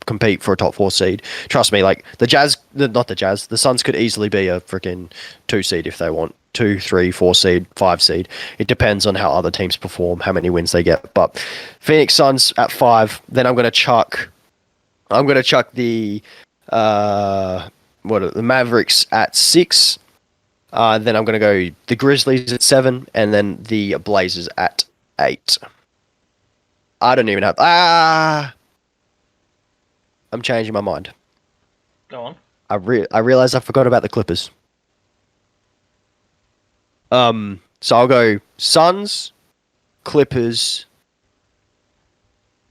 compete for a top 4 seed. Trust me, like the Suns could easily be a freaking 2 seed if they want. 2, 3, 4 seed, 5 seed. It depends on how other teams perform, how many wins they get. But Phoenix Suns at 5. Then I'm gonna chuck the the Mavericks at 6. Then I'm gonna go the Grizzlies at 7, and then the Blazers at 8. I don't even have. I'm changing my mind. Go on. I realized I forgot about the Clippers. So I'll go Suns, Clippers,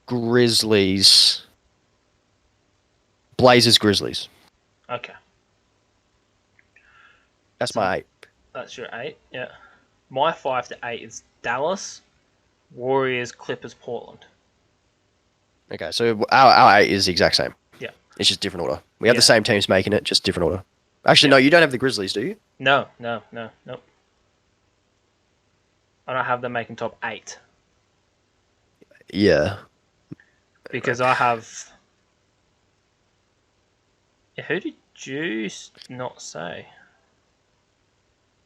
Grizzlies, Blazers, Grizzlies. Okay. That's my 8. That's your 8, yeah. My 5 to 8 is Dallas, Warriors, Clippers, Portland. Okay, so our 8 is the exact same. Yeah. It's just different order. We have the same teams making it, just different order. Actually, no, you don't have the Grizzlies, do you? No. Nope. I don't have them making top 8. Yeah. Because I have... Who did you not say?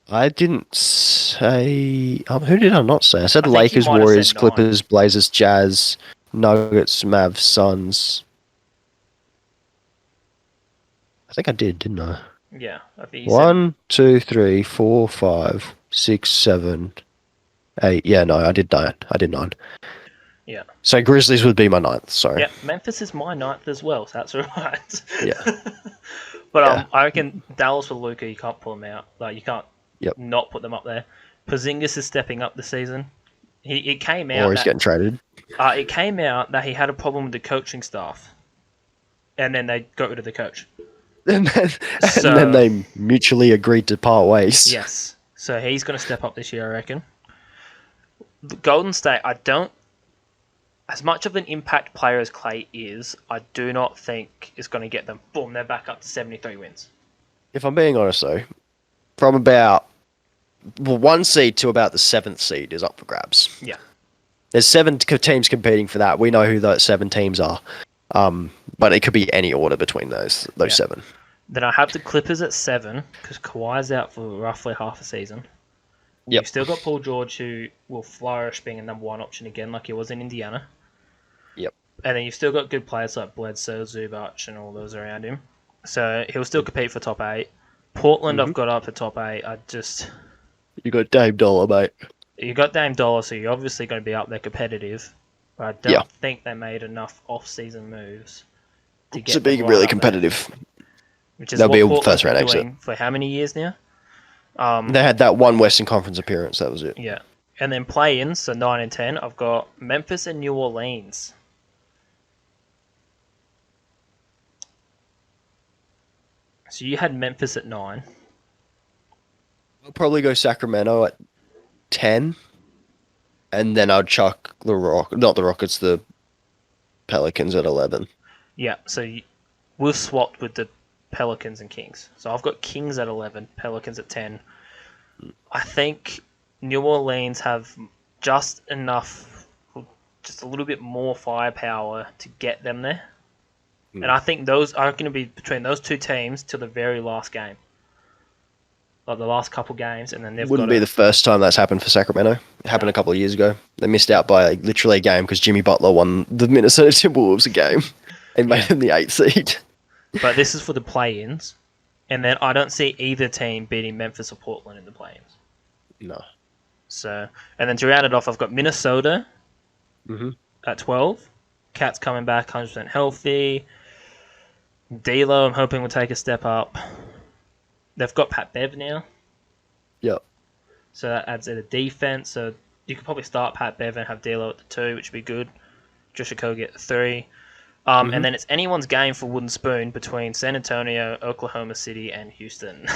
I didn't say... who did I not say? I said I think Lakers, you might have Warriors, said 9. Clippers, Blazers, Jazz, Nuggets, Mavs, Suns. I think I did, didn't I? Yeah. I think you 1, 2, 3, 4, 5, 6, 7, 8. Yeah, no, I did 9. I did 9. Yeah. So Grizzlies would be my 9th, sorry. Yeah, Memphis is my 9th as well, so that's alright. Yeah. But I reckon Dallas with Luka, you can't pull them out. Like, you can't not put them up there. Porzingis is stepping up this season. It came out. Or he's getting traded. It came out that he had a problem with the coaching staff, and then they got rid of the coach. And then they mutually agreed to part ways. Yes. So he's going to step up this year, I reckon. Golden State, I don't... As much of an impact player as Clay is, I do not think is going to get them. Boom, they're back up to 73 wins. If I'm being honest, though, from about 1 seed to about the 7th seed is up for grabs. Yeah. There's 7 teams competing for that. We know who those 7 teams are. But it could be any order between those 7. Then I have the Clippers at 7, because Kawhi's out for roughly half a season. Yep. You've still got Paul George, who will flourish being a number 1 option again, like he was in Indiana. Yep. And then you've still got good players like Bledsoe, Zubac, and all those around him. So he'll still compete for top 8. Portland, I've got up for top 8. You got Dame Dollar, mate. You got Dame Dollar, so you're obviously going to be up there competitive. But I don't think they made enough off-season moves to be really competitive. Which is They'll what be a Portland's first round been exit. doing for how many years now? They had that one Western Conference appearance. That was it. Yeah. And then play-ins, so 9 and 10, I've got Memphis and New Orleans. So you had Memphis at 9. I'll probably go Sacramento at 10. And then I'd chuck not the Rockets, the Pelicans at 11. Yeah, so we've swapped with the Pelicans and Kings. So I've got Kings at 11, Pelicans at 10. I think New Orleans have just enough, just a little bit more firepower to get them there. And I think those are going to be between those two teams till the very last game. Like the last couple games, and then they've Wouldn't be the first time that's happened for Sacramento. It happened a couple of years ago. They missed out by literally a game because Jimmy Butler won the Minnesota Timberwolves a game and made them the 8th seed. But this is for the play-ins, and then I don't see either team beating Memphis or Portland in the play-ins. No. So, and then to round it off, I've got Minnesota at 12. Cat's coming back 100% healthy. D'Lo, I'm hoping will take a step up. They've got Pat Bev now. Yep. So that adds in a defense. So you could probably start Pat Bev and have D'Lo at the 2, which would be good. Josh Okogie at the 3. And then it's anyone's game for Wooden Spoon between San Antonio, Oklahoma City, and Houston.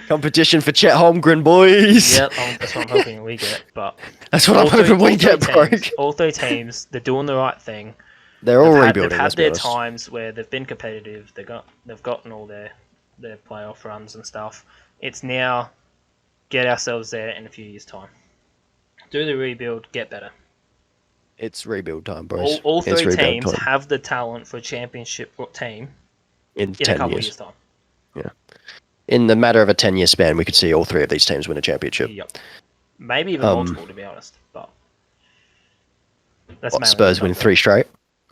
Competition for Chet Holmgren, boys. Yep, that's what I'm hoping we get. But that's what I'm hoping we get, bro. All three teams, they're doing the right thing. They're all rebuilding. They've had their times where they've been competitive. They've gotten all their playoff runs and stuff. It's now get ourselves there in a few years' time. Do the rebuild, get better. It's rebuild time, bros. All three teams have the talent for a championship team in a couple of years' time. Yeah. In the matter of a 10-year span, we could see all three of these teams win a championship. Yep. Maybe even multiple, to be honest. But that's Spurs winning 3 straight?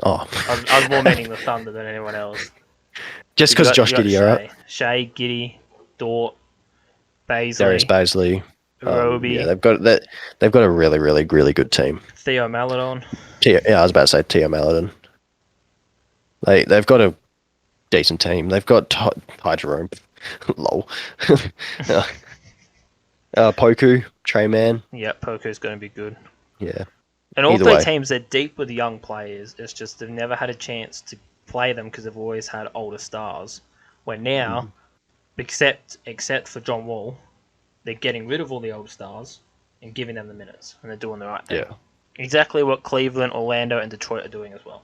Oh. I was more meaning the Thunder than anyone else. Just because Josh Giddey, alright? Shea, Giddey, Dort, Basley, Darius Basley, Roby. Yeah, they've got a really, really, really good team. Theo Maledon. I was about to say Theo Maledon. They've got a decent team. They've got Ty Jerome. Lol. Poku, Trey Mann. Yeah, Poku's going to be good. Yeah. And all three teams are deep with young players. It's just they've never had a chance to play them because they've always had older stars. Where now, except for John Wall, they're getting rid of all the old stars and giving them the minutes, and they're doing the right thing. Yeah. Exactly what Cleveland, Orlando, and Detroit are doing as well.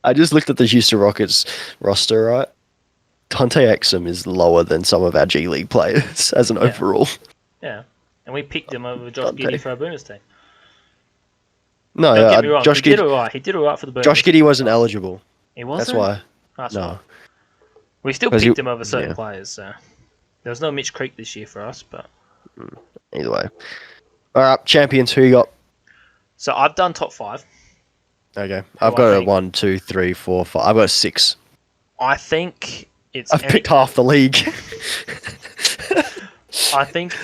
I just looked at the Houston Rockets roster, right? Dante Exum is lower than some of our G League players as an overall. Yeah. And we picked him over Josh Giddey for our Boomers team. No, don't get me wrong. He did all right. He did all right for the Boomers. Josh Giddey wasn't eligible. He wasn't? That's why. That's no. why. We still picked him over certain players, so there was no Mitch Creek this year for us, but either way. Alright, champions, who you got? So I've done top 5. Okay. I've got a 1, 2, 3, 4, 5. I've got a 6. I think I've picked half the league. I think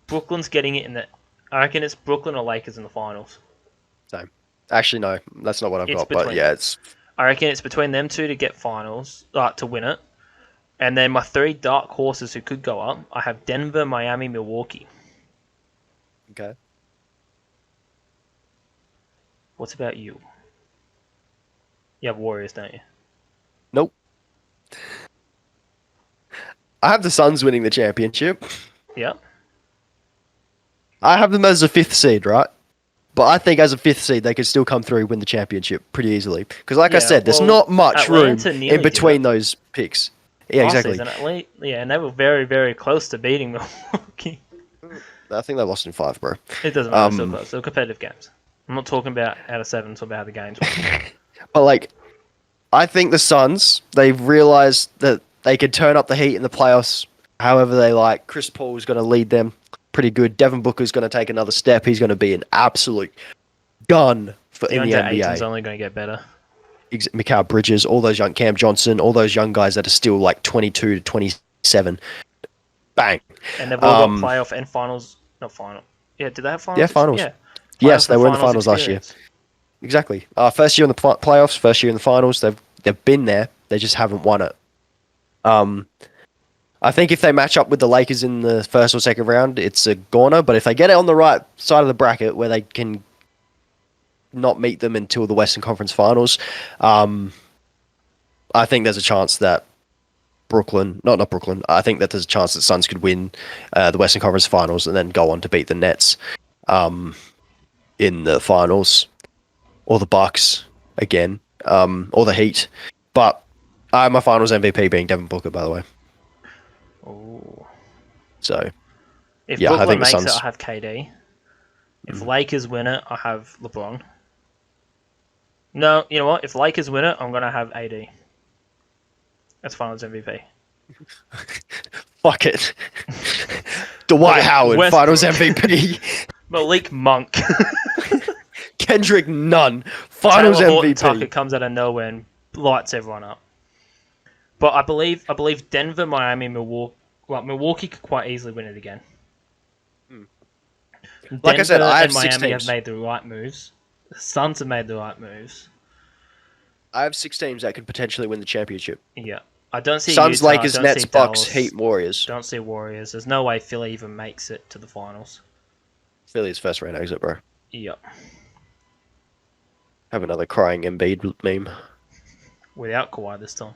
Brooklyn's getting it in the... I reckon it's Brooklyn or Lakers in the finals. Same. Actually, no. That's not what I've got, but yeah, it's... I reckon it's between them two to get finals, to win it. And then my 3 dark horses who could go up, I have Denver, Miami, Milwaukee. Okay. What about you? You have Warriors, don't you? Nope. I have the Suns winning the championship. Yeah. I have them as a 5th seed, right? But I think as a 5th seed, they could still come through and win the championship pretty easily. Because like I said, there's not much room in between those picks. Yeah, exactly. Season, and they were very, very close to beating Milwaukee. I think they lost in 5, bro. It doesn't matter. Still close. They're competitive games. I'm not talking about out of 7, I'm talking about how the games were. But, I think the Suns, they've realised that they could turn up the heat in the playoffs however they like. Chris Paul's going to lead them pretty good. Devin Booker's going to take another step. He's going to be an absolute gun in the NBA. Ayton's only going to get better. Mikal Bridges, all those young Cam Johnson, all those young guys that are still 22 to 27. Bang. And they've all got playoff and finals. Not final. Yeah, did they have finals? Yeah, finals. Yeah. Yes, they were in the finals last year. Exactly. First year in the playoffs, first year in the finals. They've been there. They just haven't won it. I think if they match up with the Lakers in the first or second round, it's a goner. But if they get it on the right side of the bracket where they can not meet them until the Western Conference Finals, I think there's a chance that I think that there's a chance that Suns could win the Western Conference Finals and then go on to beat the Nets in the finals, or the Bucks again, or the Heat. But my Finals MVP being Devin Booker, by the way. Oh. So, If Yeah, I Brooklyn think the makes it, Suns. I have KD. If Lakers win it, I have LeBron. No, you know what? If Lakers win it, I'm gonna have AD. That's Finals MVP. Fuck it. Dwight Okay, Howard, Finals Westbrook. MVP. Malik Monk. Kendrick Nunn, Finals Taylor Horton Tucker MVP. comes out of nowhere and lights everyone up. But I believe Denver, Miami, Milwaukee. Well, Milwaukee could quite easily win it again. Like I Denver said, I have and six Miami have teams. made the right moves. The Suns have made the right moves. I have 6 teams that could potentially win the championship. Yeah. I don't see Suns, Utah. I Lakers, don't Nets, see Bucks, Dallas. Heat, Warriors. Don't see Warriors. There's no way Philly even makes it to the finals. Philly's first round exit, bro. Yep. Have another crying Embiid meme. Without Kawhi this time.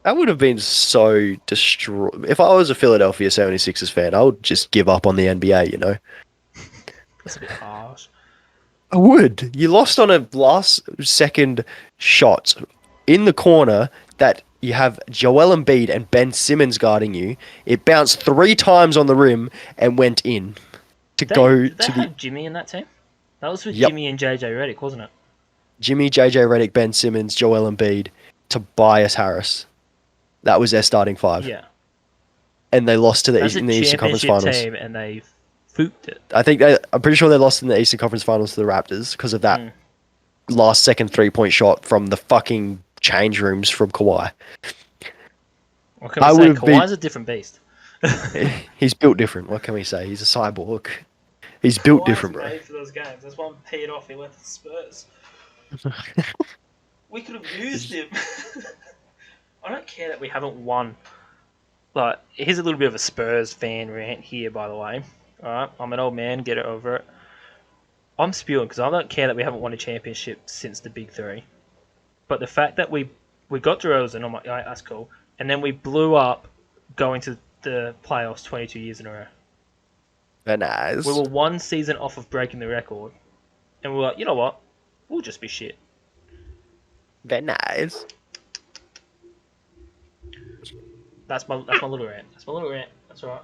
That would have been so destroyed. If I was a Philadelphia 76ers fan, I would just give up on the NBA, you know? That's a bit harsh. I would. You lost on a last second shot in the corner that you have Joel Embiid and Ben Simmons guarding you. It bounced 3 times on the rim and went in to Did they to the have Jimmy in that team? That was with Yep. Jimmy and JJ Redick, wasn't it? Jimmy, JJ Redick, Ben Simmons, Joel Embiid, Tobias Harris. That was their starting 5. Yeah. And they lost to That's in a the Eastern Conference championship Finals. team, and they fooked it. I'm pretty sure they lost in the Eastern Conference Finals to the Raptors because of that last second 3-point shot from the fucking change rooms from Kawhi. What can we say? Kawhi's a different beast. He's built different. What can we say? He's a cyborg. He's built different, bro. Made for those games. That's why I'm paid off. He went to the Spurs. We could have used him. I don't care that we haven't won. Like, here's a little bit of a Spurs fan rant here, by the way. Alright, I'm an old man, get it over it. I'm spewing because I don't care that we haven't won a championship since the Big Three. But the fact that we got DeRozan, I'm like, alright, that's cool. And then we blew up going to the playoffs 22 years in a row. Very nice. We were 1 season off of breaking the record. And we were like, you know what? We'll just be shit. Very nice. That's my little rant. That's my little rant. That's alright.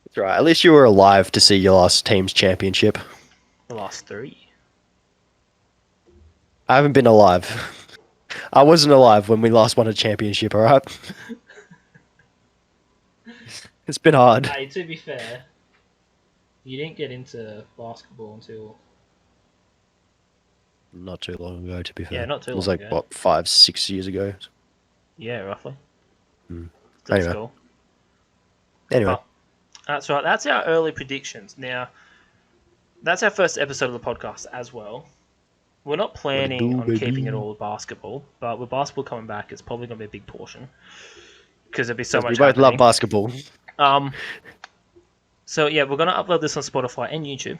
That's right. At least you were alive to see your last team's championship. The last 3. I haven't been alive. I wasn't alive when we last won a championship, alright? It's been hard. Hey, to be fair, you didn't get into basketball until... Not too long ago, to be fair. Yeah, not too It was long like, ago. what, 5-6 years ago? Yeah, roughly. Anyway. That's cool. Anyway. But that's right. That's our early predictions. Now, that's our first episode of the podcast as well. We're not planning on keeping it all basketball, but with basketball coming back, it's probably going to be a big portion because there'll be so much. We both love happening. basketball. So yeah, we're going to upload this on Spotify and YouTube.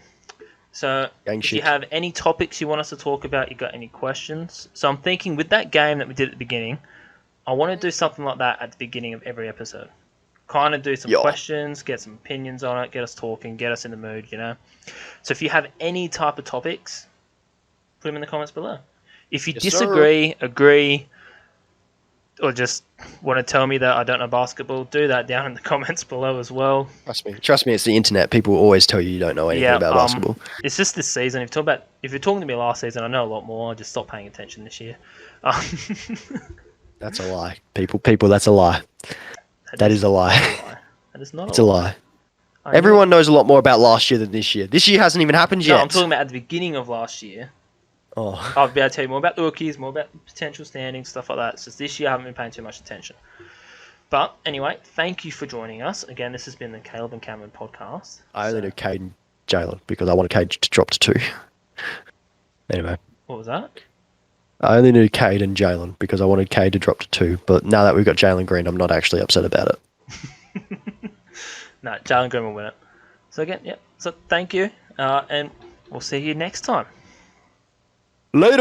So if you have any topics you want us to talk about, you got any questions? So I'm thinking with that game that we did at the beginning, I want to do something like that at the beginning of every episode. Kind of do some questions, get some opinions on it, get us talking, get us in the mood, you know. So if you have any type of topics, put them in the comments below. If you disagree, agree, or just want to tell me that I don't know basketball, do that down in the comments below as well. Trust me, it's the internet. People always tell you don't know anything about basketball. It's just this season. If you're talking to me last season, I know a lot more. I just stopped paying attention this year. That's a lie. People, that's a lie. That is a lie. That is not It's a lie. Everyone knows a lot more about last year than this year. This year hasn't even happened yet. No, I'm talking about at the beginning of last year. Oh. I'll be able to tell you more about the rookies, more about potential standings, stuff like that. It's just this year I haven't been paying too much attention. But anyway, thank you for joining us. Again, this has been the Caleb and Cameron podcast. I only knew Cade and Jalen because I wanted Cade to drop to 2. Anyway. What was that? I only knew Cade and Jalen because I wanted Cade to drop to 2. But now that we've got Jalen Green, I'm not actually upset about it. No, Jalen Green will win it. So again, yeah. So thank you, and we'll see you next time. Later.